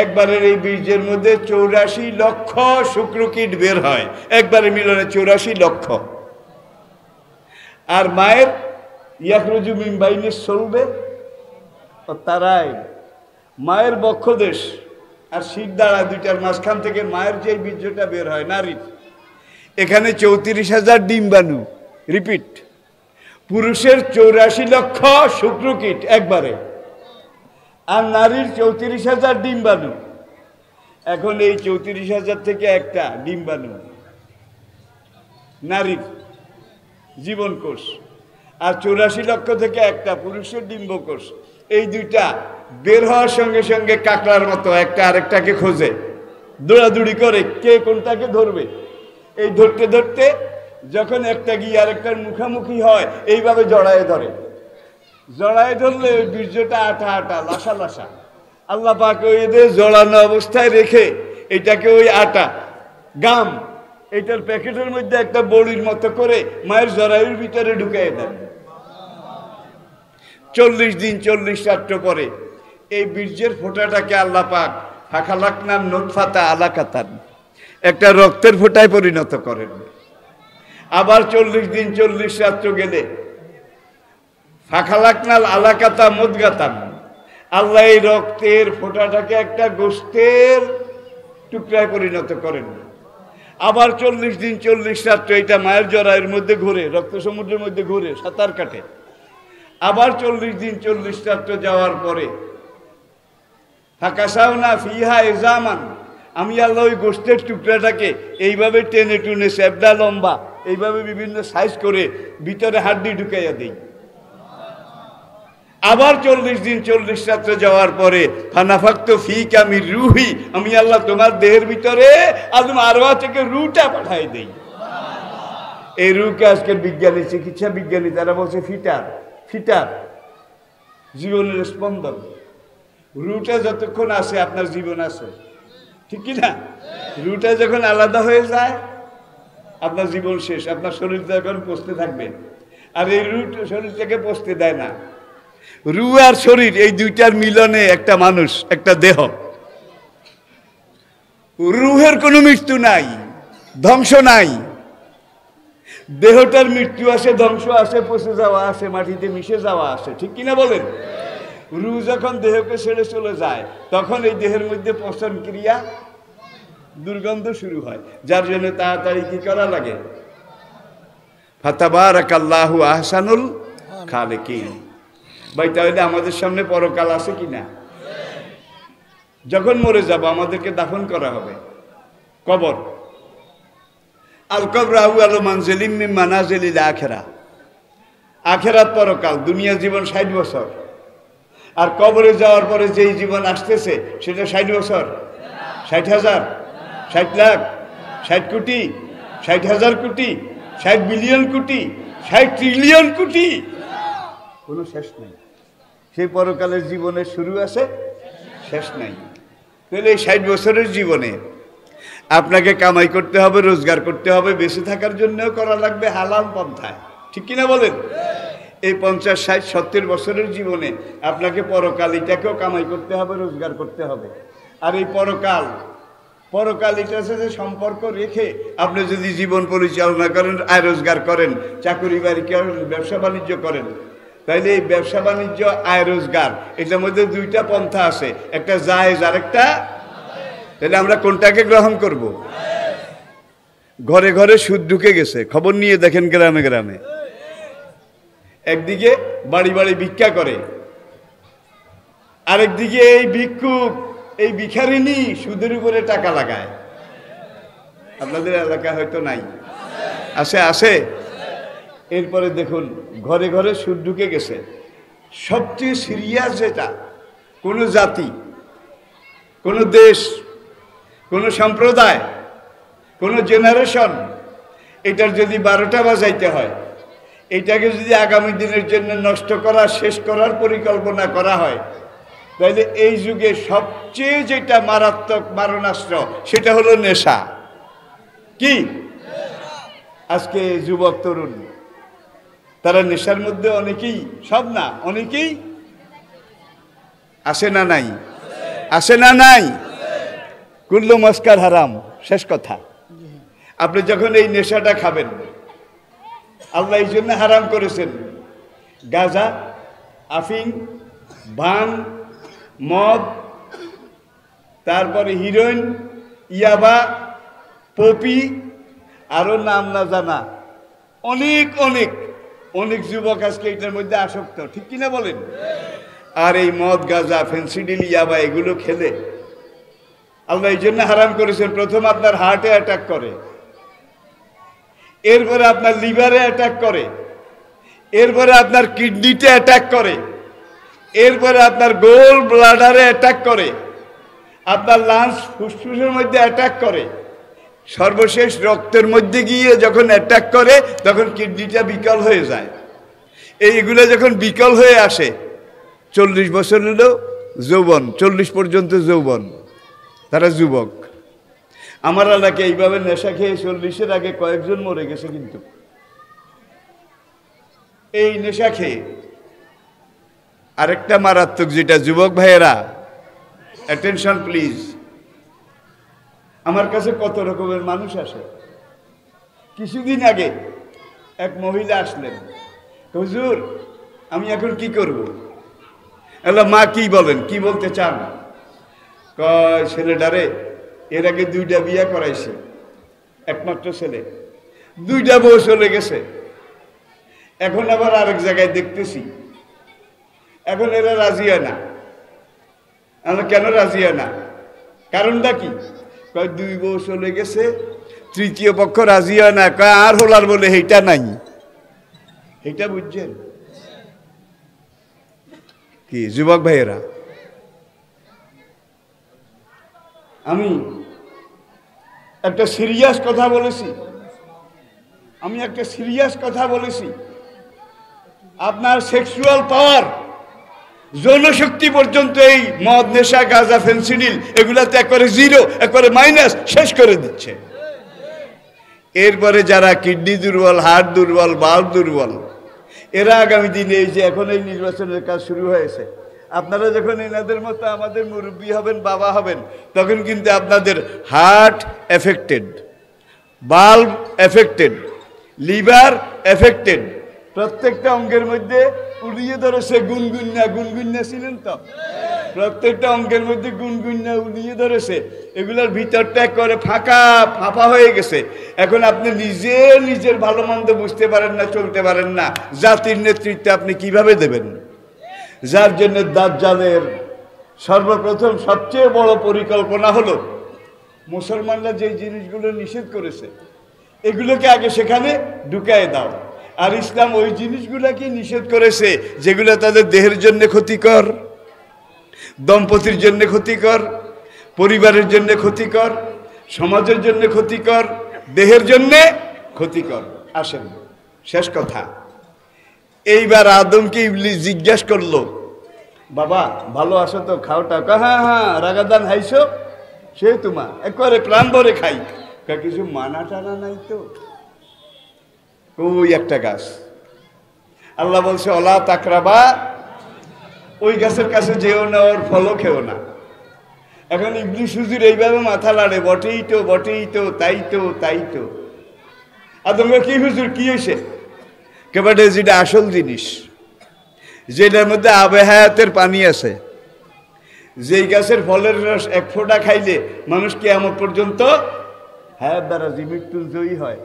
একবারের এই বীর্যের মধ্যে 84 লক্ষ শুক্রকীট বের হয়, একবারের মিলনে 84 লক্ষ। আর মায়ের ইয়াখরুজু মিন বাইনিস সলবে ও তারাই, মায়ের বক্ষদেশ আর শিরদাঁড়া দুইটার মাঝখান থেকে মায়ের যে বীর্যটা বের হয় নারীর, এখানে 34,000 ডিম্বাণু, রিপিট, পুরুষের 84 লক্ষ শুক্রকীট একবারে, আর নারীর 34,000 ডিম্বাণু। এখন এই 34,000 থেকে একটা ডিম্বাণু নারীর জীবনকোষ, আর 84 লক্ষ থেকে একটা পুরুষের ডিম্বকোষ। এই দুইটা বের হওয়ার সঙ্গে সঙ্গে কাকড়ার মতো একটা আরেকটাকে খোঁজে, দৌড়াদৌড়ি করে, কে কোনটাকে ধরবে। এই ধরতে ধরতে যখন একটা গিয়ে আরেকটার মুখামুখি হয়, এইভাবে জড়ায় ধরে, জড়ায় ধরলে ওই বীর্যটা আঠা আঠা, লাসা লাসা। আল্লাহ পাক এদের জড়ানো অবস্থায় রেখে এটাকে ওই আটা গাম, এটার প্যাকেটের মধ্যে একটা বড়ির মতো করে মায়ের জরায়ুর ভিতরে ঢুকিয়ে দেন। 40 দিন 40 রাত্র পরে এই বীর্যের ফোঁটাটাকে আল্লাহ পাক ফাখালাকনা নুতফাতা আলাকাতান, একটা রক্তের ফোঁটায় পরিণত করেন। আবার 40 দিন 40 রাত্র গেলে ফাখালাকনাল আলাকাতা মুদগাতান, আল্লাহ এই রক্তের ফোঁটাটাকে একটা গোশতের টুকরায় পরিণত করেন। আবার 40 দিন 40 রাত্র এটা মায়ের জরায়ের মধ্যে ঘুরে, রক্ত সমুদ্রের মধ্যে ঘুরে, সাঁতার কাটে। আবার 40 দিন 40 রাত্র যাওয়ার পরে ফাকাসাউনা ফিহা ইজামান, আমি আল্লাহ ওই গোশতের টুকরাটাকে এইভাবে টেনে টুনে চ্যাপটা লম্বা এইভাবে বিভিন্ন সাইজ করে ভিতরে হাড্ডি ঢুকাইয়া দিই। আবার 40 দিন 40 রাত্র যাওয়ার পরে ফানাফাক্তু ফীকা মির রূহি, আমি আল্লাহ তোমার দেহের ভিতরে আদম আরওয়াহ থেকে রূহটা পাঠাই দেই। এই রূহকে আজকে বিজ্ঞানী, চিকিৎসা বিজ্ঞানী তারা বলছে ফিটার, জীবনের স্পন্দন। রূহটা যতক্ষণ আছে আপনার জীবন আছে, ঠিক কি না? রূহটা যখন আলাদা হয়ে যায় আপনার জীবন শেষ, আপনার শরীর তখন পচতে থাকবে। আর এই রূহ শরীর থেকে পচতে দেয় না। রূহ আর শরীর এই দুইটার মিলনে একটা মানুষ, একটা দেহ। রূহের কোনো মৃত্যু নাই, ধ্বংস নাই। দেহটার মৃত্যু আসে, ধ্বংস আসে, পচে যাওয়া আসে, মাটিতে মিশে যাওয়া আসে, ঠিক কিনা বলেন? রূহ যখন দেহকে ছেড়ে চলে যায় তখন এই দেহের মধ্যে পচন ক্রিয়া, দুর্গন্ধ শুরু হয়, যার জন্য তাড়াতাড়ি কি করা লাগে? ফাতাবারাকাল্লাহু আহসানুল খালিকিন। ভাই তাহলে আমাদের সামনে পরকাল আছে কিনা? যখন মরে যাব আমাদেরকে দাফন করা হবে, কবর। আল কবর আউয়ালু মানজিলিম মিন মানাজিলিল আখিরা, আখিরাত পরকাল। দুনিয়া জীবন 60 বছর, আর কবরে যাওয়ার পরে যেই জীবন আসতেছে সেটা 60 বছর, 60,000, 60 লাখ, 60 কোটি, 60,000 কোটি, 60 বিলিয়ন কোটি, 60 ট্রিলিয়ন কোটি, কোনো শেষ নেই। সেই পরকালের জীবনের শুরু আছে, শেষ নাই। তাহলে এই 60 বছরের জীবনে আপনাকে কামাই করতে হবে, রোজগার করতে হবে, বেঁচে থাকার জন্যও করা লাগবে হালাল পন্থায়, ঠিক কিনা বলেন? এই 50, 60, 70 বছরের জীবনে আপনাকে পরকালিটাকেও কামাই করতে হবে, রোজগার করতে হবে। আর এই পরকালিটার সাথে সম্পর্ক রেখে আপনি যদি জীবন পরিচালনা করেন, আয় রোজগার করেন, চাকরি বাড়ি করেন, ব্যবসা বাণিজ্য করেন, তাইলে এই ব্যবসা বাণিজ্য, আয় রোজগার, এটার মধ্যে দুইটা পন্থা আছে, একটা জায়েজ আর একটা। তাহলে আমরা কোনটাকে গ্রহণ করব? ঘরে ঘরে সুদ ঢুকে গেছে, খবর নিয়ে দেখেন গ্রামে গ্রামে। একদিকে বাড়ি বাড়ি ভিক্ষা করে, আরেকদিকে এই ভিক্ষুক, এই ভিখারিনী সুদের উপরে টাকা লাগায়। আপনাদের এলাকায় হয়তো নাই, আছে। এরপরে দেখুন ঘরে ঘরে সুদ ঢুকে গেছে। সবচেয়ে সিরিয়াস যেটা, কোনো জাতি, কোনো দেশ, কোনো সম্প্রদায়, কোনো জেনারেশন, এটার যদি 12টা বাজাইতে হয়, এটাকে যদি আগামী দিনের জন্য নষ্ট করা, শেষ করার পরিকল্পনা করা হয়, তাহলে এই যুগে সবচেয়ে যেটা মারাত্মক মারণাস্ত্র সেটা হলো নেশা। কি? আজকে যুবক তরুণ তারা নেশার মধ্যে অনেকেই, সব না, অনেকেই আসে না নাই, আসে না নাই। কুল্লু মস্কার হারাম, শেষ কথা। আপনি যখন এই নেশাটা খাবেন, আল্লাহ এই জন্য হারাম করেছেন। গাঁজা, আফিং, ভাং, মদ, তারপরে হিরোইন, ইয়াবা, পপি, আরো নাম না জানা অনেক অনেক অনেক যুবক আজকে এটার মধ্যে আসক্ত, ঠিক কিনা বলেন? আর এই মদ, গাঁজা, ফেন্সিডিল, ইয়াবা এগুলো খেলে আল্লাহ এই জন্য হারাম করেছেন। প্রথম আপনার হার্টে অ্যাটাক করে, এরপরে আপনার লিভারে অ্যাটাক করে, এরপরে আপনার কিডনিতে অ্যাটাক করে, এরপরে আপনার গোল ব্লাডারে অ্যাটাক করে, আপনার লাংস, ফুসফুসের মধ্যে অ্যাটাক করে, সর্বশেষ রক্তের মধ্যে গিয়ে যখন অ্যাটাক করে তখন কিডনিটা বিকল হয়ে যায়। এইগুলো যখন বিকল হয়ে আসে, 40 বছর হলো যৌবন, 40 পর্যন্ত যৌবন, তারা যুবক। আমার এলাকায় এইভাবে নেশা খেয়ে 40-এর আগে কয়েকজন মরে গেছে। কিন্তু এই নেশা খেয়ে আরেকটা মারাত্মক, যেটা যুবক ভাইয়েরা অ্যাটেনশন প্লিজ, আমার কাছে কত রকমের মানুষ আসে। কিছুদিন আগে এক মহিলা আসলেন, হুজুর আমি এখন কি করব? মা কি বলেন, কি বলতে চান? কয় ছেলেটারে এর আগে 2টা বিয়ে করাইছে, একমাত্র ছেলে, 2টা বউ চলে গেছে, এখন আবার আরেক জায়গায় দেখতেছি, এখন এরা রাজি হয় না। আমরা কেন রাজি হয় না? কারণটা কি? কয় 2 বউ চলে গেছে, তৃতীয় পক্ষ রাজি হয় না। কয় আর হলার বলে এইটা নাই। এইটা বুঝছেন কি যুবক ভাইয়েরা? আমি একটা সিরিয়াস কথা বলেছি, আপনার সেক্সুয়াল পাওয়ার, যৌনশক্তি পর্যন্ত এই মদ, নেশা, গাঁজা, ফেনসিডিল এগুলাতে একবারে জিরো, একবারে মাইনাস, শেষ করে দিচ্ছে। এরপরে যারা কিডনি দুর্বল, হার্ট দুর্বল, বাল্ব দুর্বল, এরা আগামী দিনে এই যে এখন এই নির্বাচনের কাজ শুরু হয়েছে, আপনারা যখন এনাদের মতো আমাদের মুরব্বী হবেন, বাবা হবেন, তখন কিন্তু আপনাদের heart affected, bulb affected, liver affected, প্রত্যেকটা অঙ্গের মধ্যে উড়িয়ে ধরেছে। গুনগুন্না ছিলেন তো? প্রত্যেকটা অঙ্গের মধ্যে গুনগুন্না উড়িয়ে ধরেছে। এগুলোর ভিতরটা করে ফাঁপা হয়ে গেছে। এখন আপনি নিজের ভালো মন্দ বুঝতে পারেন না, চলতে পারেন না। জাতির নেতৃত্বে আপনি কিভাবে দেবেন? যার জন্য দাজ্জালের সর্বপ্রথম সবচেয়ে বড় পরিকল্পনা হলো, মুসলমানরা যে জিনিসগুলো নিষেধ করেছে এগুলোকে আগে সেখানে ঢুকায় দাও। আর ইসলাম ওই জিনিসগুলোকে নিষেধ করেছে যেগুলো তাদের দেহের জন্য ক্ষতিকর, দম্পতির জন্য ক্ষতিকর, পরিবারের জন্য ক্ষতিকর, সমাজের জন্য ক্ষতিকর, দেহের জন্য ক্ষতিকর। আসেন শেষ কথা, এইবার আদমকে ইবলিস জিজ্ঞাসা করলো, বাবা ভালো আছো তো, খাওটা? হ্যাঁ হ্যাঁ, রাগাদান হাইছো সে তোমার একবারে প্রাণ ভরে খাই। কিছু মানা টানা নাই তো? ওই একটা গাছ, আল্লাহ বলছে অলা তাকরাবা, ওই গাছের কাছে যেও না, ওর ফলও খেও না। এখন ইবলিস হুজুর এইভাবে মাথা লাড়ে, বটেই তো, তাই তো। আদমকে কি হুজুর কি হয়েছে? কেবাটে যেটা আসল জিনিস, যেটার মধ্যে আবে হায়াতের পানি আছে, যেই গাছের ফলের রস 1 ফোঁটা খাইলে মানুষ কিয়ামত পর্যন্ত হায়াত দ্বারা মৃত্যুঞ্জয়ী হয়।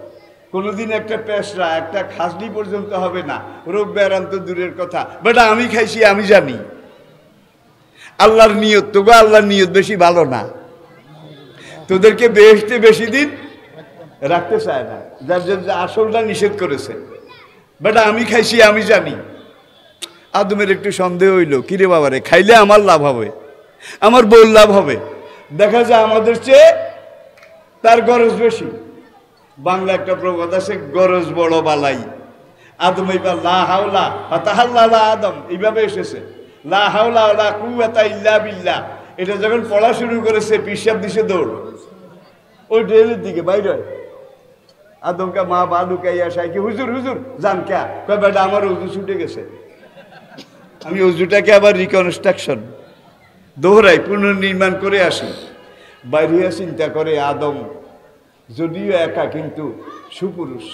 কোনোদিন একটা পেশরা, একটা খাসনি পর্যন্ত হবে না, রোগ ব্যারাম তো দূরের কথা। বেটা আমি খাইছি, আমি জানি আল্লাহর নিয়ত, তোকে আল্লাহর নিয়ত বেশি ভালো না, তোদেরকে বেহেশতে বেশি দিন রাখতে চায় না, যার জন্য আসলটা নিষেধ করেছে। বেটা আমি খাইছি, আমি জানি। আদমের একটু সন্দেহ হইল, কিরে বাবারে, খাইলে আমার লাভ হবে, আমার বউর লাভ হবে। দেখা যায় আমাদের চেয়ে তার গরজ বেশি। বাংলা একটা প্রবাদ আছে, গরজ বড় বালাই। আদম এইবার লা হাওলা ফাতাহাল্লা আদম এইভাবে এসেছে, লা হাওলা ওয়ালা কুওয়াতা ইল্লা বিল্লাহ। এটা যখন পড়া শুরু করেছে, পিসাব দিছে দৌড় ওই ড্রেনের দিকে বাইরে। আদমকে মা বা লুকাইয়া সাই কি, হুজুর জান কে? কয় বেটা আমার উজু ছুটে গেছে, আমি উজুটাকে আবার রিকনস্ট্রাকশন দোহরাই, পুনর্নির্মাণ করে আসি। বাইরে চিন্তা করে আদম যদিও একা কিন্তু সুপুরুষ,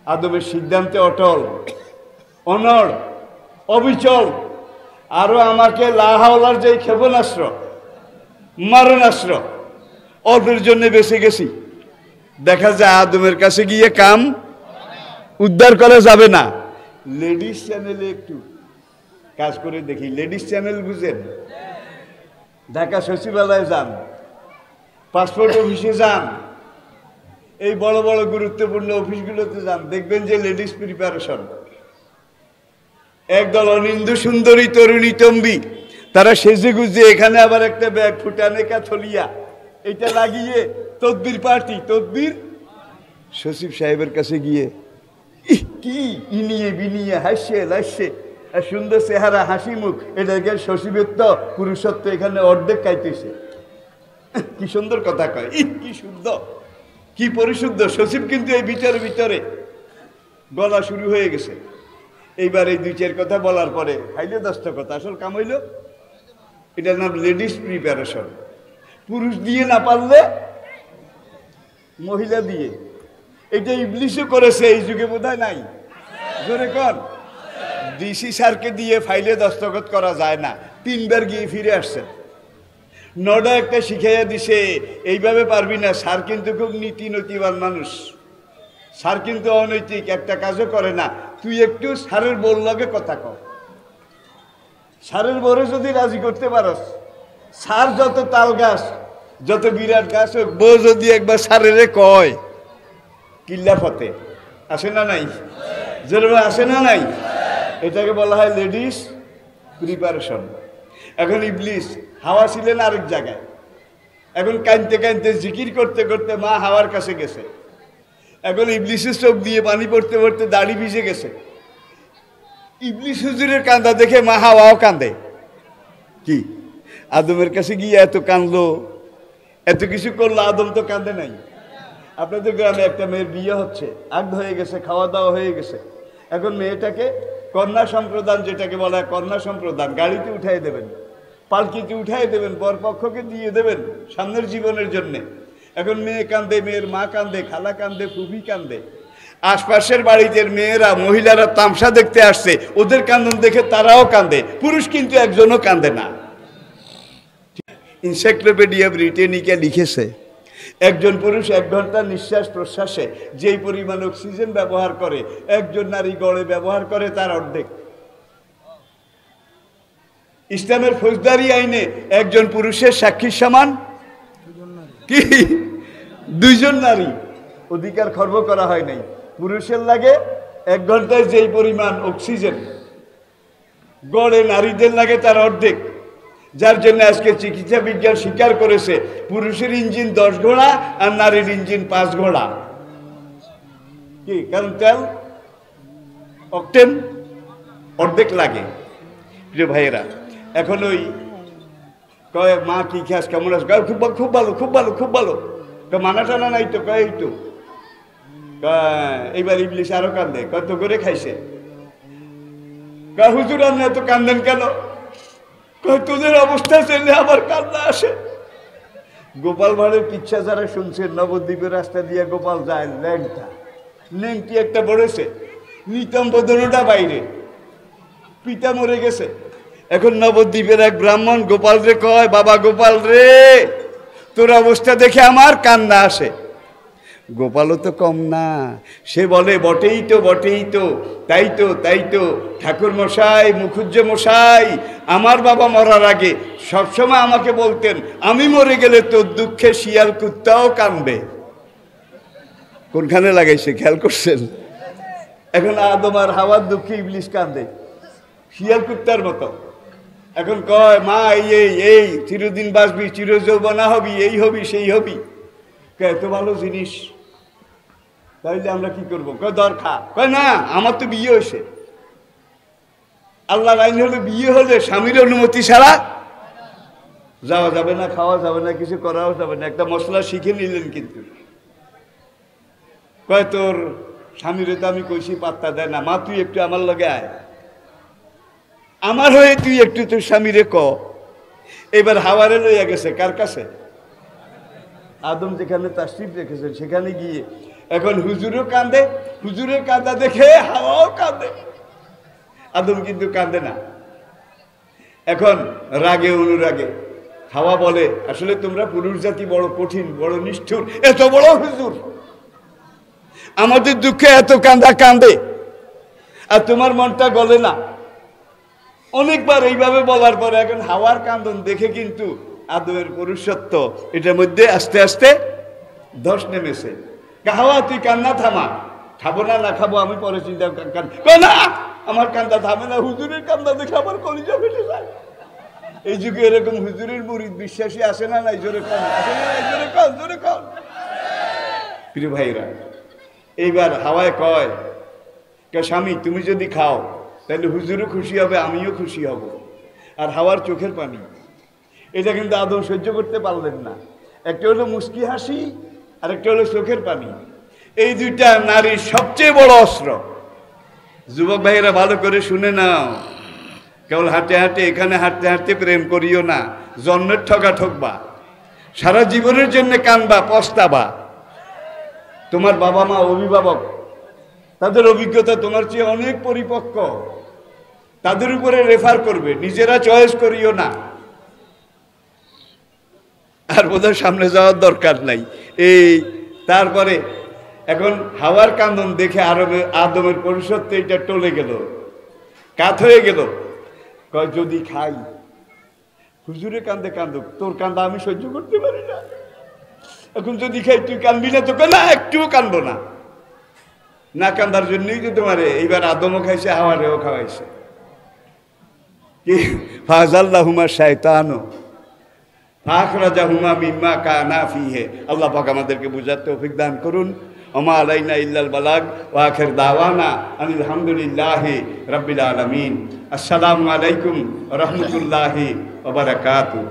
আদমের সিদ্ধান্তে অটল, অনড়, অবিচল। আরো আমাকে লাহাওলার যে ক্ষেপণাস্ত্র, মারণাস্ত্র, অল্পের জন্য বেঁচে গেছি। দেখা যায় আদমের কাছে গিয়ে কাম উদ্ধার করা যাবে না। লেডিস চ্যানেলে একটু কাজ করে দেখি, লেডিস চ্যানেল বুঝেন? ঢাকা সচিবালয়ে যান, পাসপোর্ট অফিসে যান, এই বড় বড় গুরুত্বপূর্ণ অফিসগুলোতে যান, দেখবেন যে লেডিস প্রিপারেশন, একদল অনিন্দু সুন্দরী তরুণী তম্বি, তারা সেজে গুজে, এখানে আবার একটা ব্যাগ ফুটানে কাথলিয়া, এটা লাগিয়ে তদবির পার্টি, তদবির। সচিব সাহেবের কাছে গিয়ে কি ইনিয়ে বিনিয়ে হাসছে লাসছে, সুন্দর চেহারা, হাসি মুখ, এটাকে সচিবের তো পুরুষত্ব এখানে অর্ধেক খাইতেছে। কি সুন্দর কথা কয়, কি শুদ্ধ, কি পরিশুদ্ধ সচিব। কিন্তু এই ভিতরে গলা শুরু হয়ে গেছে। এইবার এই 2-4 কথা বলার পরে খাইলে 10টা কথা, আসল কাম হইল, এটার নাম লেডিস প্রিপারেশন। পুরুষ দিয়ে না পারলে মহিলা দিয়ে। এটা ইবলিশও করেছে, এই যুগে বোধহয় নাই। জোরে কর। ডিসি স্যারকে দিয়ে ফাইলে দস্তখত করা যায় না, 3 বার গিয়ে ফিরে আসছে। নডা একটা শিখাইয়া দিছে, এইভাবে পারবি না। স্যার কিন্তু খুব নীতিবান মানুষ, স্যার কিন্তু অনৈতিক, একটা কাজও করে না। তুই একটু স্যারের বউর লগে কথা কর, স্যারের বউরে যদি রাজি করতে পারস, স্যার যত তাল গাছ, যত বিরাট গাছ হোক, বউ যদি একবার স্যারের কয়, কিল্লা ফতে আসে না নাই? যেরকম আসে না নাই? এটাকে বলা হয় লেডিস প্রিপারেশন। এখন ইবলিস, হাওয়া ছিলেন আরেক জায়গায়, এখন কাঁদতে কাঁদতে জিকির করতে করতে মা হাওয়ার কাছে গেছে। এখন ইবলিসের চোখ দিয়ে পানি পড়তে পড়তে দাড়ি ভিজে গেছে। ইবলিস হুজুরের কান্দা দেখে মা হাওয়াও কান্দে। কি আদমের কাছে গিয়ে এত কান্দলো, এত কিছু করলো, আদম তো কান্দে নাই। আপনাদের গ্রামে একটা মেয়ের বিয়ে হচ্ছে, আগ হয়ে গেছে, খাওয়া দাওয়া হয়ে গেছে। এখন মেয়েটাকে কন্যা সম্প্রদান, যেটাকে বলা হয় কন্যা সম্প্রদান, গাড়িতে উঠাই দেবেন, পালকিতে উঠাই দেবেন, বরপক্ষকে দিয়ে দেবেন সামনের জীবনের জন্যে। এখন মেয়ে কান্দে, মেয়ের মা কান্দে, খালা কান্দে, ফুফি কান্দে। আশপাশের বাড়িতে মেয়েরা, মহিলারা তামসা দেখতে আসছে, ওদের কান্দন দেখে তারাও কান্দে। পুরুষ কিন্তু একজনও কান্দে না। এনসাইক্লোপিডিয়া ব্রিটানিকা লিখেছে, একজন পুরুষ 1 ঘন্টা নিঃশ্বাস প্রশ্বাসে যেই পরিমাণ অক্সিজেন ব্যবহার করে, একজন নারী গড়ে ব্যবহার করে তার অর্ধেক। ইসলামের ফৌজদারি আইনে একজন পুরুষের সাক্ষীর সমান কি 2 জন নারী। অধিকার খর্ব করা হয় নাই। পুরুষের লাগে 1 ঘন্টায় যেই পরিমাণ অক্সিজেন গড়ে, নারীদের লাগে তার অর্ধেক। যার জন্য আজকে চিকিৎসা বিজ্ঞান স্বীকার করেছে পুরুষের ইঞ্জিন 10 ঘোড়া আর নারীর ইঞ্জিন 5 ঘোড়া। কি কারণ তেল অকটেন অর্ধেক লাগে। প্রিয় ভাইয়েরা, এখন ওই কয় মা কি খাস, কেমন আস, খুব খুব ভালো, খুব ভালো, খুব ভালো। মানা টানা নাই তো, কয় এই তো। এইবার ইবলিশ আরো কান্দে, কত করে খাইছে। হুজুর আপনি এত কান্দেন কেন? তোদের অবস্থা চাইলে আমার কান্না আসে। গোপাল ভাঁড়ের কিচ্ছা যারা শুনছেন, নবদ্বীপের রাস্তা দিয়ে গোপাল যায়, ল্যাংটি একটা পড়েছে, নিতম্ব দোনোটা বাইরে, পিতা মরে গেছে। এখন নবদ্বীপের এক ব্রাহ্মণ গোপাল রে কয়, বাবা গোপাল রে, তোর অবস্থা দেখে আমার কান্না আসে। গোপালও তো কম না, সে বলে বটেই তো, বটেই তো, তাই তো, তাই তো। ঠাকুর মশাই, মুখুজ্জ মশাই, আমার বাবা মরার আগে সবসময় আমাকে বলতেন, আমি মরে গেলে তোর দুঃখে শিয়াল কুত্তাও কাঁদবে। কোনখানে লাগাইছে খেয়াল করছেন? এখন আদম আর হাওয়ার দুঃখে ইবলিশ কাঁদে শিয়াল কুত্তার মতো। এখন কয় মা, এই চিরদিন বাঁচবি, চিরযৌবনা হবি, এই হবি, সেই হবি। এত ভালো জিনিস, তাইলে আমরা কি করবো? কয় দরকার। কয় না, আমার তো বিয়ে হয়েছে। আল্লাহর আইন হলে বিয়ে হলে স্বামীর অনুমতি ছাড়া যাওয়া যাবে না, খাওয়া যাবে না, কিছু করাও যাবে না। একটা মশলা শিখে নিলেন, কিন্তু কয় তোর স্বামীরে তো আমি কইছি, পাত্তা দেয় না। মা তুই একটু আমার লগে আয়, আমার হয়ে তুই একটু তোর স্বামীরে ক। এবার হাওয়ারে লইয়া গেছে কার কাছে? আদম যেখানে তাশরিফ রেখেছেন সেখানে গিয়ে এখন হুজুরও কান্দে, হুজুরের কান্দা দেখে হাওয়াও কান্দে। আদম কিন্তু কান্দে না। এখন রাগে অনুরাগে হাওয়া বলে, আসলে তোমরা পুরুষ জাতি বড় কঠিন, বড় নিষ্ঠুর। এত বড় হুজুর আমাদের দুঃখে এত কান্দা কান্দে, আর তোমার মনটা গলে না। অনেকবার এইভাবে বলার পরে এখন হাওয়ার কান্দন দেখে কিন্তু আদমের পুরুষত্ব এটার মধ্যে আস্তে আস্তে ধস নেমেছে। হাওয়া তুই কান্না থামা, খাবো না, না খাবো আমি পরে চিন্তা, না আমার কান্দা থামে না, হুজুরের কান্দা দেখে আমার কলিজা ফেটে যায়। এই যুগে এরকম হুজুরের মুরিদ বিশ্বাসী আসে না নাই? জোরে কন, আসে না নাই? জোরে কন, জোরে কন। প্রিয় ভাইরা, এইবার হাওয়ায় কয়, স্বামী তুমি যদি খাও তাহলে হুজুরও খুশি হবে, আমিও খুশি হব। আর হাওয়ার চোখের পানি, এটা কিন্তু আদম সহ্য করতে পারলেন না। একটা হলো মুস্কি হাসি, আর একটা হলো চোখের পানি। এই দুইটা নারীর সবচেয়ে বড় অস্ত্র। যুবক ভাইয়েরা ভালো করে শুনে নাও, কেবল হাঁটে হাঁটে এখানে হাঁটতে হাঁটতে প্রেম করিও না, জন্মের ঠকা ঠকবা। সারা জীবনের জন্য কানবা, পস্তাবা। তোমার বাবা মা অভিভাবক, তাদের অভিজ্ঞতা তোমার চেয়ে অনেক পরিপক্ক, তাদের উপরে রেফার করবে, নিজেরা চয়েস করিও না। আর বোধহয় সামনে যাওয়ার দরকার নাই। এই তারপরে এখন হাওয়ার কান্দন দেখে আদমের পরিষদ তো এটা টলে গেল, কাত হয়ে গেল। কয় যদি খাই, হুজুরে কান্দে কান্দুক, তোর কান্দা আমি সহ্য করতে পারি না, এখন যদি খাই তুই কানবি না? তো না, একটুও কানবো না। না কান্দার জন্যই তো তোমার এইবার আদমও খাইছে, হাওয়ারেও খাওয়াইছে। কি ফাজাল্লাহুমা শায়তানু ফাখরাজাহুমা মিম্মা কানা ফিহি। আল্লাহ পাক আমাদেরকে বুঝার তৌফিক দান করুন। ওমা আলাইনা ইল্লাল বালাগ ওয়া আখির দাওয়ানা আনিল হামদুলিল্লাহি রাব্বিল আলামিন। আসসালামু আলাইকুম ওয়া রাহমাতুল্লাহি ওয়া বারাকাতুহু।